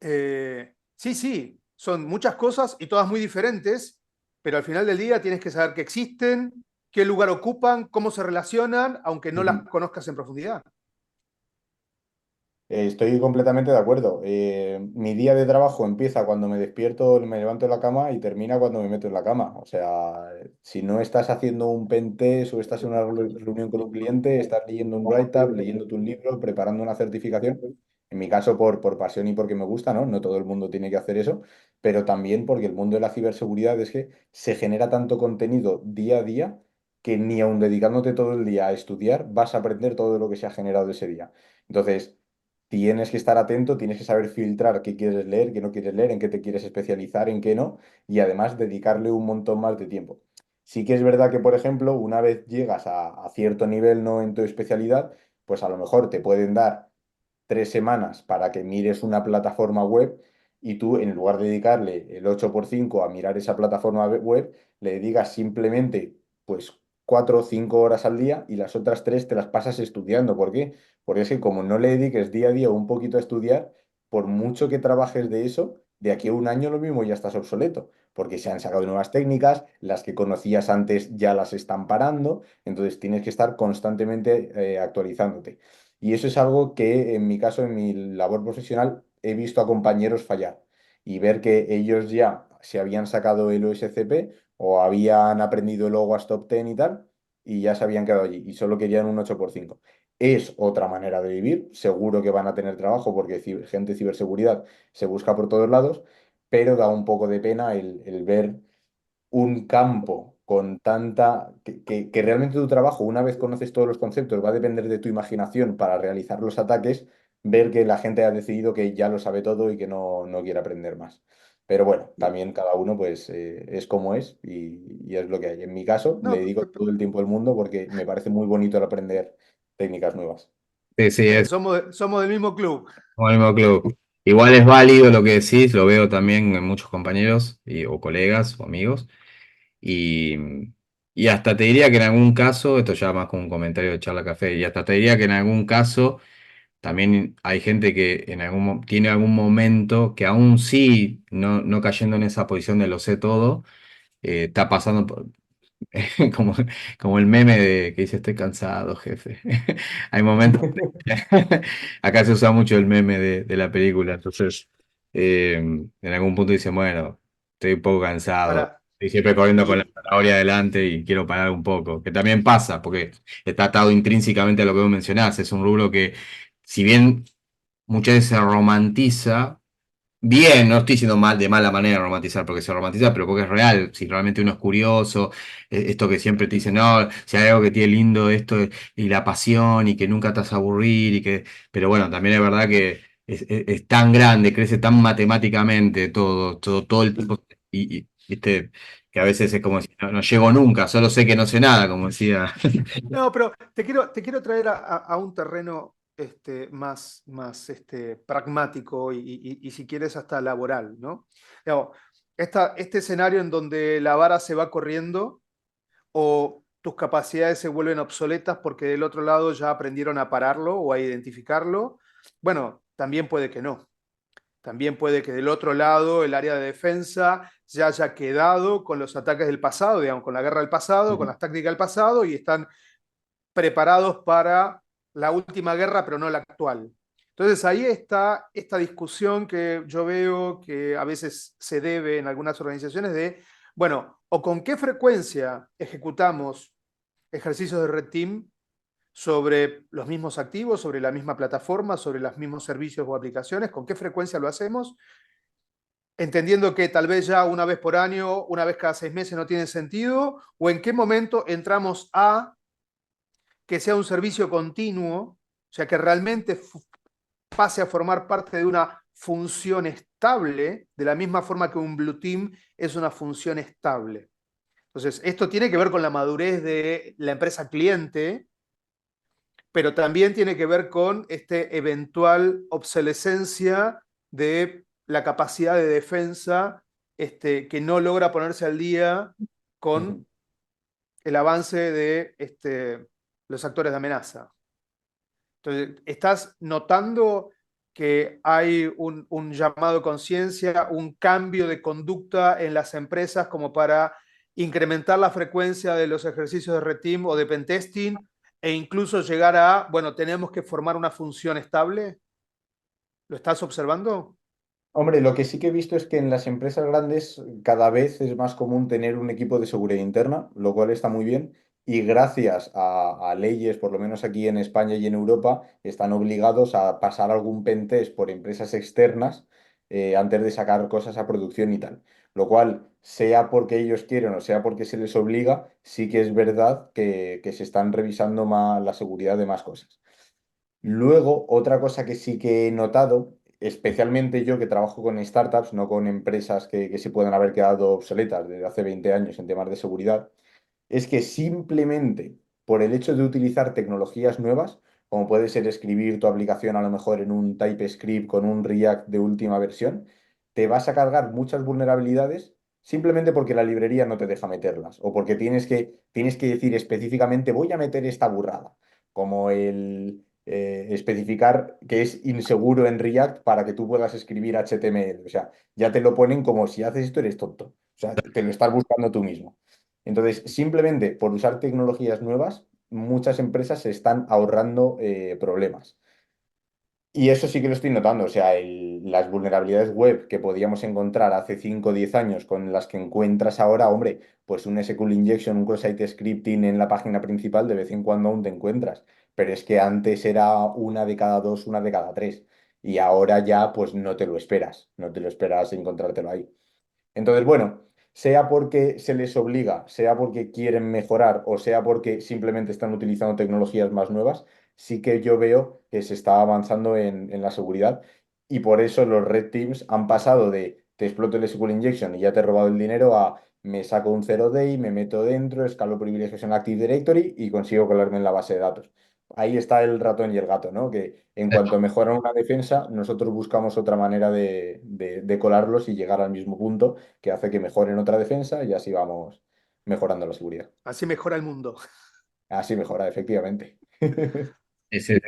S3: sí, sí, son muchas cosas y todas muy diferentes, pero al final del día tienes que saber que existen, qué lugar ocupan, cómo se relacionan, aunque no las conozcas en profundidad.
S2: Estoy completamente de acuerdo. Mi día de trabajo empieza cuando me despierto, me levanto de la cama y termina cuando me meto en la cama. O sea, si no estás haciendo un pentest o estás en una reunión con un cliente, estás leyendo un write-up, leyéndote un libro, preparando una certificación. En mi caso, por pasión y porque me gusta, ¿no? No todo el mundo tiene que hacer eso, pero también porque el mundo de la ciberseguridad es que se genera tanto contenido día a día que ni aun dedicándote todo el día a estudiar, vas a aprender todo lo que se ha generado ese día. Entonces, tienes que estar atento, tienes que saber filtrar qué quieres leer, qué no quieres leer, en qué te quieres especializar, en qué no, y además dedicarle un montón más de tiempo. Sí que es verdad que, por ejemplo, una vez llegas a cierto nivel, no en tu especialidad, pues a lo mejor te pueden dar 3 semanas para que mires una plataforma web y tú, en lugar de dedicarle el 8 por 5 a mirar esa plataforma web, le dedicas simplemente pues 4 o 5 horas al día y las otras 3 te las pasas estudiando. ¿Por qué? Porque es que como no le dediques día a día un poquito a estudiar, por mucho que trabajes de eso, de aquí a un año lo mismo ya estás obsoleto, porque se han sacado nuevas técnicas, las que conocías antes ya las están parando, entonces tienes que estar constantemente actualizándote. Y eso es algo que en mi caso, en mi labor profesional, he visto a compañeros fallar y ver que ellos ya se habían sacado el OSCP o habían aprendido el OWASP Top 10 y tal, y ya se habían quedado allí y solo querían un 8 por 5. Es otra manera de vivir, seguro que van a tener trabajo porque gente de ciberseguridad se busca por todos lados, pero da un poco de pena el ver un campo con tanta... que realmente tu trabajo, una vez conoces todos los conceptos, va a depender de tu imaginación para realizar los ataques, ver que la gente ha decidido que ya lo sabe todo y que no quiere aprender más. Pero bueno, también cada uno pues es como es y es lo que hay. En mi caso, le
S3: No,
S2: dedico todo el tiempo del mundo porque me parece muy bonito el aprender técnicas nuevas.
S1: Sí, sí, es
S3: somos del mismo club.
S1: como el mismo club. Igual es válido lo que decís, lo veo también en muchos compañeros o colegas o amigos. Y, y hasta te diría que en algún caso, esto ya más como un comentario de charla café, y hasta te diría que en algún caso también hay gente que tiene algún momento que aún sí, no cayendo en esa posición de lo sé todo, está pasando como, como el meme que dice estoy cansado, jefe. Hay momentos. Acá se usa mucho el meme de la película, entonces en algún punto dicen, bueno, estoy un poco cansado.
S3: Ahora,
S1: Estoy siempre corriendo con la
S3: y,
S1: zanahoria adelante y quiero parar un poco, que también pasa, porque está atado intrínsecamente a lo que vos mencionás. Es un rubro que, si bien muchas veces se romantiza, bien, no estoy diciendo mal de mala manera romantizar, porque se romantiza, pero porque es real. Si realmente uno es curioso, esto que siempre te dicen, no, si hay algo que tiene lindo esto y la pasión y que nunca te vas a aburrir pero bueno, también es verdad que es tan grande, crece tan matemáticamente todo el tiempo viste, que a veces es como si no llego nunca, solo sé que no sé nada, como decía.
S3: no, pero te quiero traer a un terreno más pragmático y si quieres hasta laboral, ¿no? Digamos, este escenario en donde la vara se va corriendo o tus capacidades se vuelven obsoletas porque del otro lado ya aprendieron a pararlo o a identificarlo, bueno, también puede que no. También puede que del otro lado el área de defensa se haya quedado con los ataques del pasado, digamos, con la guerra del pasado, con
S2: Ujú,
S3: las tácticas del pasado y están preparados para la última guerra, pero no la actual. Entonces ahí está esta discusión que yo veo que a veces se debe en algunas organizaciones de, bueno, o con qué frecuencia ejecutamos ejercicios de Red Team sobre los mismos activos, sobre la misma plataforma, sobre los mismos servicios o aplicaciones, con qué frecuencia lo hacemos, entendiendo que tal vez ya una vez por año, una vez cada 6 meses no tiene sentido, o en qué momento entramos a que sea un servicio continuo, o sea, que realmente pase a formar parte de una función estable, de la misma forma que un Blue Team es una función estable. Entonces, esto tiene que ver con la madurez de la empresa cliente, pero también tiene que ver con este eventual obsolescencia de la capacidad de defensa que no logra ponerse al día
S2: ujú.
S3: con el avance de los actores de amenaza. Entonces, ¿estás notando que hay un llamado de conciencia, un cambio de conducta en las empresas como para incrementar la frecuencia de los ejercicios de red team o de pentesting e incluso llegar a, bueno, tenemos que formar una función estable? ¿Lo estás observando?
S2: Hombre, lo que sí que he visto es que en las empresas grandes cada vez es más común tener un equipo de seguridad interna, lo cual está muy bien. Y gracias a leyes, por lo menos aquí en España y en Europa, están obligados a pasar algún pentest por empresas externas antes de sacar cosas a producción y tal. Lo cual, sea porque ellos quieren o sea porque se les obliga, sí que es verdad que se están revisando más la seguridad de más cosas. Luego, otra cosa que sí que he notado, especialmente yo que trabajo con startups, no con empresas que se puedan haber quedado obsoletas desde hace 20 años en temas de seguridad, es que simplemente por el hecho de utilizar tecnologías nuevas como puede ser escribir tu aplicación a lo mejor en un TypeScript con un React de última versión, te vas a cargar muchas vulnerabilidades simplemente porque la librería no te deja meterlas o porque tienes que decir específicamente voy a meter esta burrada, como el especificar que es inseguro en React para que tú puedas escribir HTML. O sea, ya te lo ponen como si haces esto eres tonto. O sea, te lo estás buscando tú mismo. Entonces, simplemente por usar tecnologías nuevas, muchas empresas se están ahorrando problemas. Y eso sí que lo estoy notando, o sea, las vulnerabilidades web que podíamos encontrar hace 5 o 10 años con las que encuentras ahora, hombre, pues un SQL injection, un cross-site scripting en la página principal de vez en cuando aún te encuentras, pero es que antes era una de cada dos, una de cada tres, y ahora ya pues no te lo esperas, no te lo esperas encontrártelo ahí. Entonces, bueno, sea porque se les obliga, sea porque quieren mejorar o sea porque simplemente están utilizando tecnologías más nuevas, sí que yo veo que se está avanzando en la seguridad y por eso los Red Teams han pasado de te exploto el SQL Injection y ya te he robado el dinero a me saco un 0 day, me meto dentro, escalo privilegios en Active Directory y consigo colarme en la base de datos. Ahí está el ratón y el gato, ¿no? Que en cuanto mejoran una defensa, nosotros buscamos otra manera de colarlos y llegar al mismo punto que hace que mejoren otra defensa y así vamos mejorando la seguridad.
S3: Así mejora el mundo.
S2: Así mejora, efectivamente.
S1: Sí.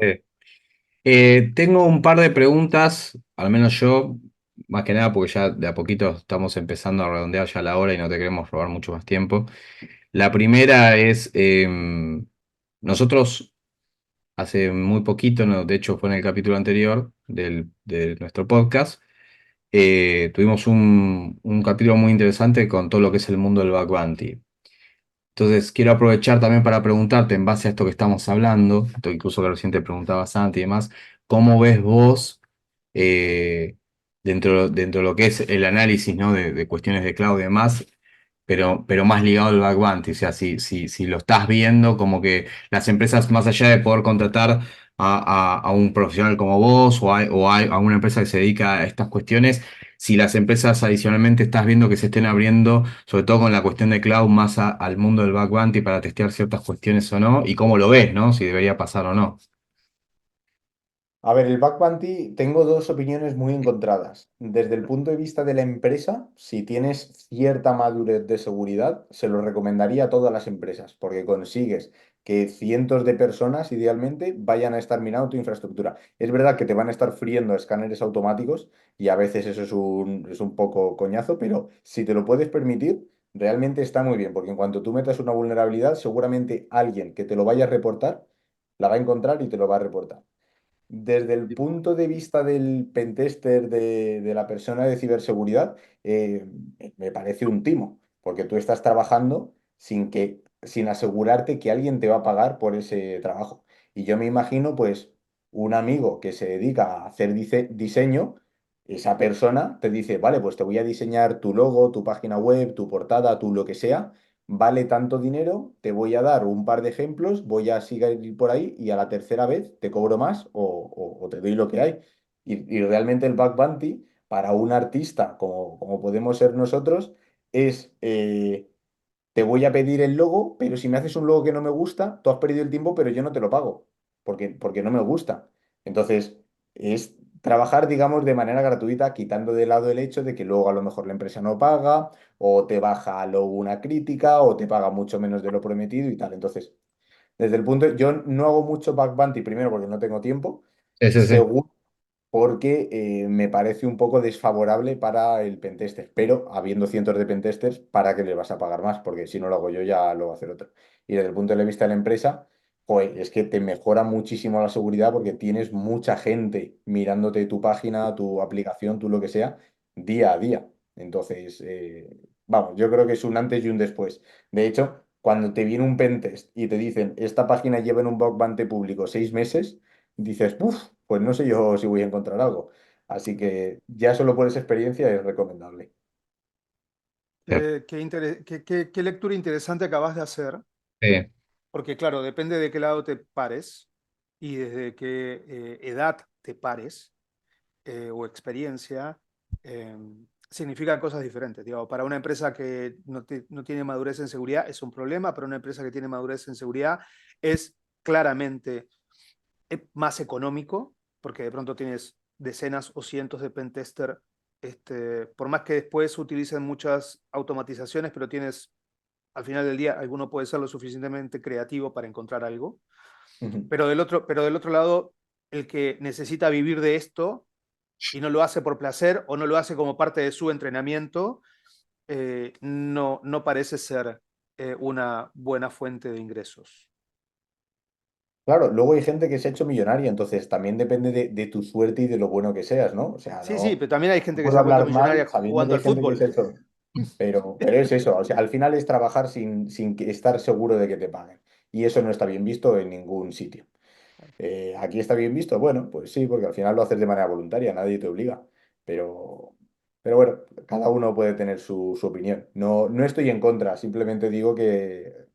S1: Tengo un par de preguntas, al menos yo, más que nada porque ya de a poquito estamos empezando a redondear ya la hora y no te queremos robar mucho más tiempo. La primera es, nosotros hace muy poquito, no, de hecho fue en el capítulo anterior de nuestro podcast, tuvimos un capítulo muy interesante con todo lo que es el mundo del bug bounty. Entonces, quiero aprovechar también para preguntarte, en base a esto que estamos hablando, esto incluso que recién te preguntaba Santi y demás, ¿cómo ves vos dentro de lo que es el análisis, ¿no? de cuestiones de cloud y demás, pero más ligado al bug bounty? O sea, si lo estás viendo, como que las empresas, más allá de poder contratar a un profesional como vos a una empresa que se dedica a estas cuestiones, si las empresas adicionalmente estás viendo que se estén abriendo, sobre todo con la cuestión de cloud, más al mundo del bug bounty para testear ciertas cuestiones o no, y cómo lo ves, ¿no? Si debería pasar o no.
S2: A ver, el bug bounty, tengo dos opiniones muy encontradas. Desde el punto de vista de la empresa, si tienes cierta madurez de seguridad, se lo recomendaría a todas las empresas, porque consigues que cientos de personas, idealmente, vayan a estar mirando tu infraestructura. Es verdad que te van a estar friendo escáneres automáticos y a veces eso es un poco coñazo, pero si te lo puedes permitir, realmente está muy bien, porque en cuanto tú metas una vulnerabilidad, seguramente alguien que te lo vaya a reportar, la va a encontrar y te lo va a reportar. Desde el punto de vista del pentester, de la persona de ciberseguridad, me parece un timo, porque tú estás trabajando sin asegurarte que alguien te va a pagar por ese trabajo. Y yo me imagino, pues, un amigo que se dedica a hacer diseño, esa persona te dice, vale, pues te voy a diseñar tu logo, tu página web, tu portada, tu lo que sea, vale tanto dinero, te voy a dar un par de ejemplos, voy a seguir por ahí y a la tercera vez te cobro más o te doy lo que hay. Y realmente el bug bounty para un artista como podemos ser nosotros es, te voy a pedir el logo, pero si me haces un logo que no me gusta, tú has perdido el tiempo, pero yo no te lo pago, porque no me gusta. Entonces, es trabajar, digamos, de manera gratuita, quitando de lado el hecho de que luego a lo mejor la empresa no paga, o te baja luego una crítica, o te paga mucho menos de lo prometido y tal. Entonces, desde el punto, yo no hago mucho bug bounty, primero porque no tengo tiempo,
S1: Sí.
S2: segundo porque me parece un poco desfavorable para el pentester, pero habiendo cientos de pentesters, ¿para qué le vas a pagar más? Porque si no lo hago yo, ya lo va a hacer otro. Y desde el punto de vista de la empresa, pues es que te mejora muchísimo la seguridad porque tienes mucha gente mirándote tu página, tu aplicación, tu lo que sea, día a día. Entonces, vamos, yo creo que es un antes y un después. De hecho, cuando te viene un pentest y te dicen, esta página lleva en un bug bounty público 6 meses, dices, uff, pues no sé yo si voy a encontrar algo. Así que ya solo por esa experiencia es recomendable.
S3: Qué lectura interesante acabas de hacer,
S1: Sí.
S3: porque claro, depende de qué lado te pares y desde qué edad te pares o experiencia, eh, significan cosas diferentes. Digo, para una empresa que no tiene madurez en seguridad es un problema, para una empresa que tiene madurez en seguridad es claramente más económico, porque de pronto tienes decenas o cientos de pentester, por más que después utilicen muchas automatizaciones, pero tienes, al final del día, alguno puede ser lo suficientemente creativo para encontrar algo.
S2: Ujú.
S3: Pero del otro lado, el que necesita vivir de esto y no lo hace por placer o no lo hace como parte de su entrenamiento, no parece ser una buena fuente de ingresos.
S2: Claro, luego hay gente que se ha hecho millonaria, entonces también depende de tu suerte y de lo bueno que seas, ¿no? O sea,
S3: Sí, sí,
S2: no,
S3: pero también hay
S2: no
S3: gente que
S2: puedo
S3: se ha vuelto
S2: hablar mal
S3: millonaria
S2: sabiendo que
S3: jugando
S2: hay
S3: al
S2: gente que
S3: fútbol.
S2: se ha hecho. Pero es eso, o sea, al final es trabajar sin estar seguro de que te paguen. Y eso no está bien visto en ningún sitio. ¿Aquí está bien visto? Bueno, pues sí, porque al final lo haces de manera voluntaria, nadie te obliga. Pero, pero bueno, cada uno puede tener su opinión. No, no estoy en contra, simplemente digo que...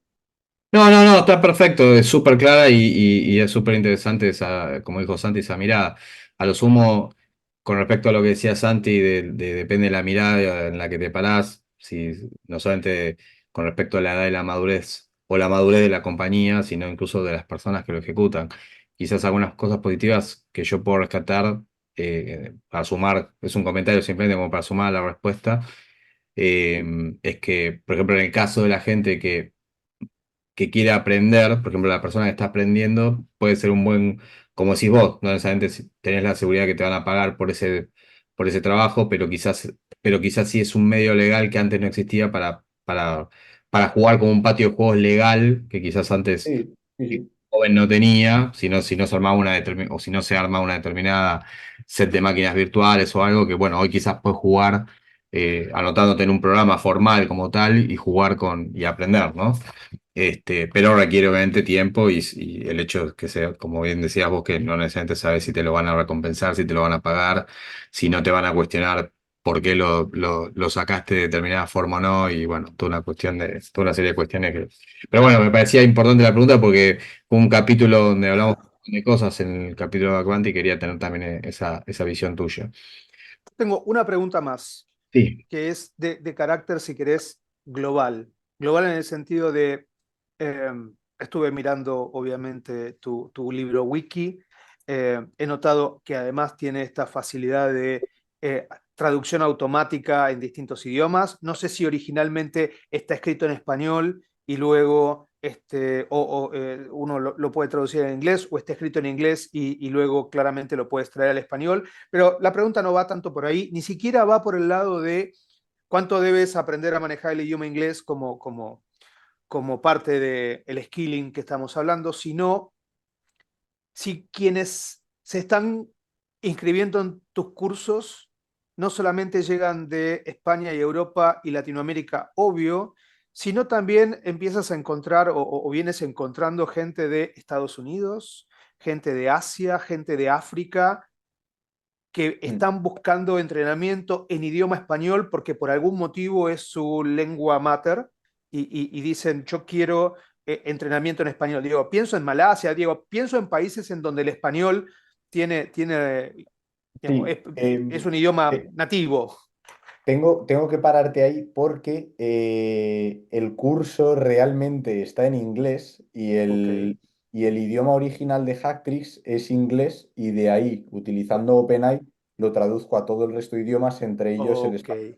S1: No, no, no, está perfecto, es súper clara y es súper interesante esa, como dijo Santi, esa mirada. A lo sumo, con respecto a lo que decía Santi, depende de la mirada en la que te parás, si, no solamente con respecto a la edad de la madurez o la madurez de la compañía, sino incluso de las personas que lo ejecutan. Quizás algunas cosas positivas que yo puedo rescatar, para sumar, es un comentario simplemente como para sumar a la respuesta, es que, por ejemplo, en el caso de la gente que quiere aprender, por ejemplo, la persona que está aprendiendo puede ser un buen, como decís vos, no necesariamente tenés la seguridad que te van a pagar por ese trabajo, pero quizás sí es un medio legal que antes no existía para jugar como un patio de juegos legal, que quizás antes
S2: Sí, sí,
S1: el
S2: sí.
S1: joven no tenía, si no se armaba o si no se arma una determinada set de máquinas virtuales o algo, que bueno, hoy quizás puedes jugar anotándote en un programa formal como tal y jugar y aprender, ¿no? Pero requiere obviamente tiempo y el hecho que sea, como bien decías vos, que no necesariamente sabes si te lo van a recompensar, si te lo van a pagar, si no te van a cuestionar por qué lo sacaste de determinada forma o no, y bueno, toda una serie de cuestiones que... Pero bueno, me parecía importante la pregunta porque fue un capítulo donde hablamos de cosas en el capítulo de Aquanti y quería tener también esa visión tuya.
S3: Tengo una pregunta más,
S1: Sí.
S3: que es de carácter, si querés, global. Global en el sentido de, estuve mirando obviamente tu libro wiki, he notado que además tiene esta facilidad de traducción automática en distintos idiomas. No sé si originalmente está escrito en español y luego uno lo puede traducir en inglés o está escrito en inglés y luego claramente lo puedes traer al español. Pero la pregunta no va tanto por ahí, ni siquiera va por el lado de cuánto debes aprender a manejar el idioma inglés como parte del skilling que estamos hablando, sino si quienes se están inscribiendo en tus cursos no solamente llegan de España y Europa y Latinoamérica, obvio, sino también empiezas a encontrar o vienes encontrando gente de Estados Unidos, gente de Asia, gente de África, que
S2: Mm.
S3: están buscando entrenamiento en idioma español porque por algún motivo es su lengua mater y dicen, yo quiero entrenamiento en español. Digo, pienso en Malasia, digo, pienso en países en donde el español digamos,
S2: Sí,
S3: es un idioma
S2: te-
S3: nativo.
S2: tengo que pararte ahí porque el curso realmente está en inglés
S3: Ok,
S2: y el idioma original de Hacktrix es inglés y de ahí, utilizando OpenAI, lo traduzco a todo el resto de idiomas, entre ellos el
S3: ok,
S2: español.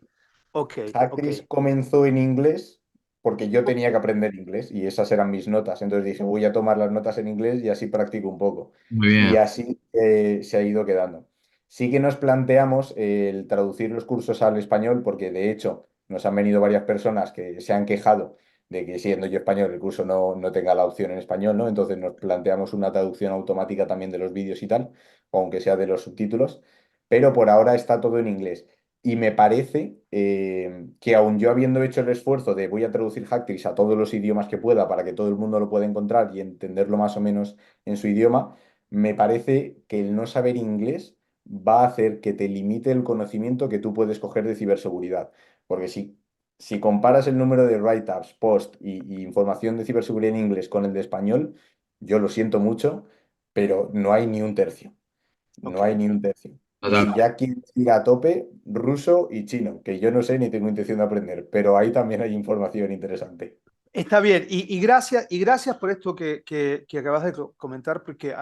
S3: ok, ok.
S2: Hacktrix comenzó en inglés porque yo tenía que aprender inglés y esas eran mis notas. Entonces dije, voy a tomar las notas en inglés y así practico un poco.
S1: Muy
S2: Y
S1: bien.
S2: así se ha ido quedando. Sí que nos planteamos el traducir los cursos al español porque de hecho nos han venido varias personas que se han quejado de que siendo yo español el curso no tenga la opción en español, ¿no? Entonces nos planteamos una traducción automática también de los vídeos y tal, aunque sea de los subtítulos, pero por ahora está todo en inglés. Y me parece que aun yo habiendo hecho el esfuerzo de voy a traducir Hacktrix a todos los idiomas que pueda para que todo el mundo lo pueda encontrar y entenderlo más o menos en su idioma, me parece que el no saber inglés va a hacer que te limite el conocimiento que tú puedes coger de ciberseguridad. Porque si comparas el número de write-ups, post y información de ciberseguridad en inglés con el de español, yo lo siento mucho, pero no hay ni un tercio.
S3: Ok.
S2: No hay ni un tercio. Y si
S1: Total.
S2: ya quieres ir a tope, ruso y chino, que yo no sé ni tengo intención de aprender, pero ahí también hay información interesante.
S3: Está bien, y gracias por esto que acabas de comentar, porque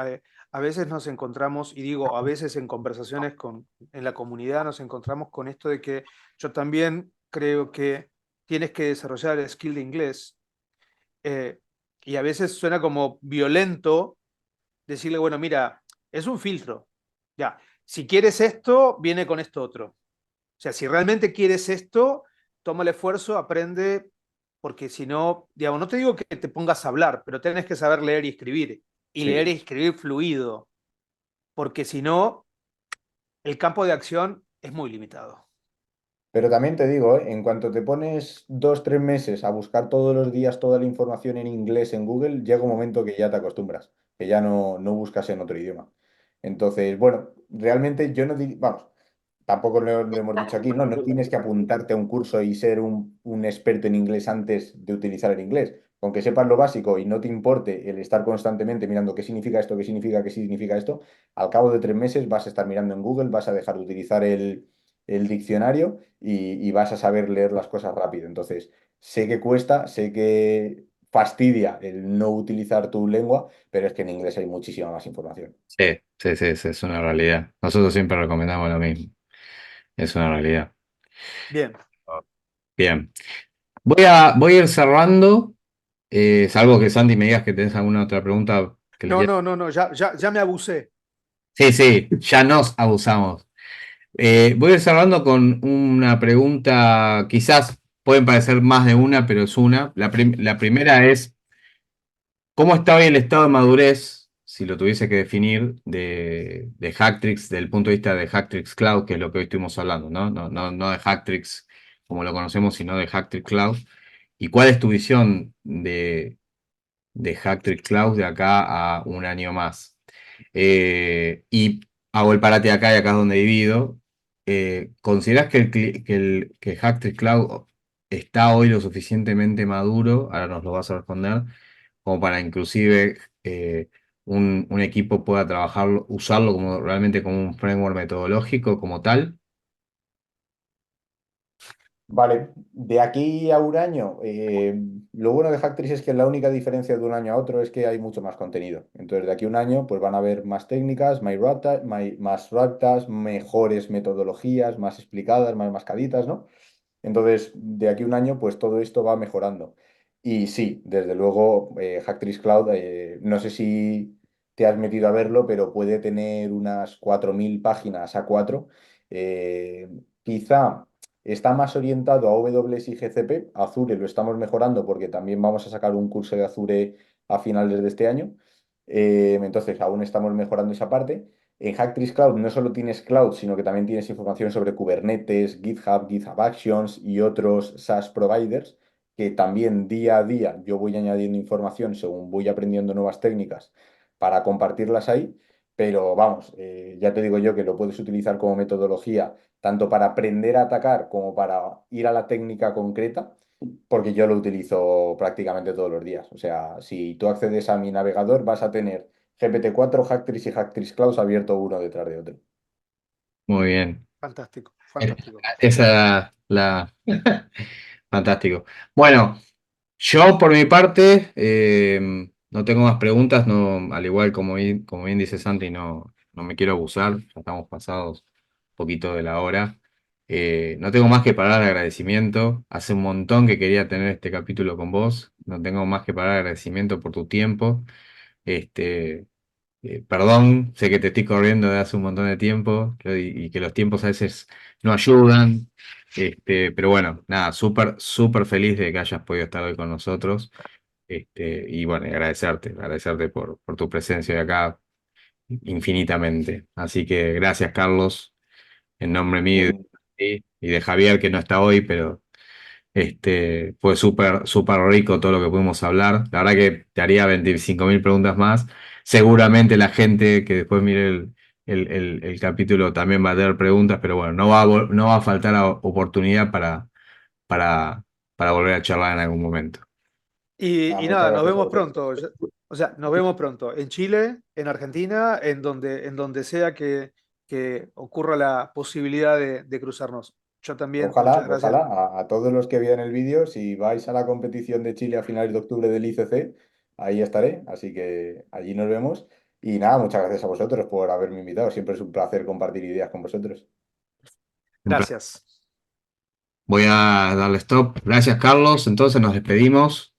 S3: a veces nos encontramos, y digo, a veces en conversaciones en la comunidad nos encontramos con esto de que yo también creo que tienes que desarrollar el skill de inglés, eh, y a veces suena como violento decirle, bueno, mira, es un filtro. Ya, si quieres esto, viene con esto otro. O sea, si realmente quieres esto, toma el esfuerzo, aprende, porque si no, digamos, no te digo que te pongas a hablar, pero tienes que saber leer y escribir. Y leer y
S2: Sí.
S3: escribir fluido, porque si no, el campo de acción es muy limitado.
S2: Pero también te digo, en cuanto te pones 2, 3 meses a buscar todos los días toda la información en inglés en Google, llega un momento que ya te acostumbras, que ya no buscas en otro idioma. Entonces, bueno, realmente yo no diría, vamos, tampoco lo hemos dicho aquí, no tienes que apuntarte a un curso y ser un experto en inglés antes de utilizar el inglés. Con que sepas lo básico y no te importe el estar constantemente mirando qué significa esto, qué significa esto, al cabo de 3 meses vas a estar mirando en Google, vas a dejar de utilizar el diccionario y vas a saber leer las cosas rápido. Entonces, sé que cuesta, sé que fastidia el no utilizar tu lengua, pero es que en inglés hay muchísima más información.
S1: Sí, sí, sí, sí, es una realidad. Nosotros siempre recomendamos lo mismo. Es una realidad.
S3: Bien.
S1: Bien. Voy a ir cerrando, salvo que Santi me digas que tenés alguna otra pregunta que le
S3: No,
S1: quieras.
S3: no, no, no, ya me abusé.
S1: Sí, sí, ya nos abusamos. Voy a ir cerrando con una pregunta, quizás pueden parecer más de una, pero es una. La primera es, ¿cómo está hoy el estado de madurez, si lo tuviese que definir, de Hacktrix, desde el punto de vista de Hacktrix Cloud, que es lo que hoy estuvimos hablando, ¿no? No de Hacktrix como lo conocemos, sino de Hacktrix Cloud. ¿Y cuál es tu visión de Hacktrix Cloud de acá a un año más? Y hago el parate acá y acá es donde divido. ¿Considerás que Hacktrix Cloud está hoy lo suficientemente maduro? Ahora nos lo vas a responder como para inclusive un equipo pueda trabajarlo, usarlo como realmente como un framework metodológico como tal.
S2: Vale, de aquí a un año, lo bueno de Hacktree es que la única diferencia de un año a otro es que hay mucho más contenido. Entonces, de aquí a un año, pues van a haber más técnicas, más raptas, mejores metodologías, más explicadas, más mascaditas, ¿no? Entonces, de aquí a un año, pues todo esto va mejorando. Y sí, desde luego, Hacktree Cloud, no sé si te has metido a verlo, pero puede tener unas 4.000 páginas A4. Eh, Quizá está más orientado a AWS y GCP. Azure lo estamos mejorando porque también vamos a sacar un curso de Azure a finales de este año. Entonces, aún estamos mejorando esa parte. En Hacktree Cloud no solo tienes cloud, sino que también tienes información sobre Kubernetes, GitHub, GitHub Actions y otros SaaS providers, que también día a día yo voy añadiendo información según voy aprendiendo nuevas técnicas para compartirlas ahí. Pero vamos, ya te digo yo que lo puedes utilizar como metodología tanto para aprender a atacar como para ir a la técnica concreta, porque yo lo utilizo prácticamente todos los días. O sea, si tú accedes a mi navegador, vas a tener GPT-4, Hacktree y Hacktree Cloud abierto uno detrás de otro.
S1: Muy bien.
S3: Fantástico,
S1: Eh,
S3: fantástico.
S1: Esa la fantástico. Bueno, yo por mi parte no tengo más preguntas, no, al igual como bien dice Santi, no me quiero abusar, ya estamos pasados un poquito de la hora. No tengo más que parar de agradecimiento. Hace un montón que quería tener este capítulo con vos. No tengo más que parar de agradecimiento por tu tiempo. Este, perdón, sé que te estoy corriendo de hace un montón de tiempo y que los tiempos a veces no ayudan. Pero bueno, nada, súper, súper feliz de que hayas podido estar hoy con nosotros. Y bueno, y agradecerte por tu presencia de acá infinitamente. Así que gracias, Carlos, en nombre mío
S2: Pues,
S1: y de Javier, que no está hoy, pero fue súper, súper rico todo lo que pudimos hablar. La verdad que te haría 25.000 preguntas más. Seguramente la gente que después mire el capítulo también va a tener preguntas, pero bueno, no va a faltar la oportunidad para, para volver a charlar en algún momento.
S3: Y
S2: muchas
S3: nada, nos
S2: gracias a
S3: vemos
S2: vosotros.
S3: pronto. O sea, nos vemos pronto. En Chile, en Argentina, en donde sea que ocurra la posibilidad de cruzarnos. Yo también,
S2: Ojalá,
S3: muchas gracias.
S2: ojalá, a todos los que vean el vídeo, si vais a la competición de Chile a finales de octubre del ICC, ahí estaré, así que allí nos vemos. Y nada, muchas gracias a vosotros por haberme invitado. Siempre es un placer compartir ideas con vosotros.
S1: Un placer.
S3: Gracias.
S1: Voy a darle stop. Gracias, Carlos. Entonces nos despedimos.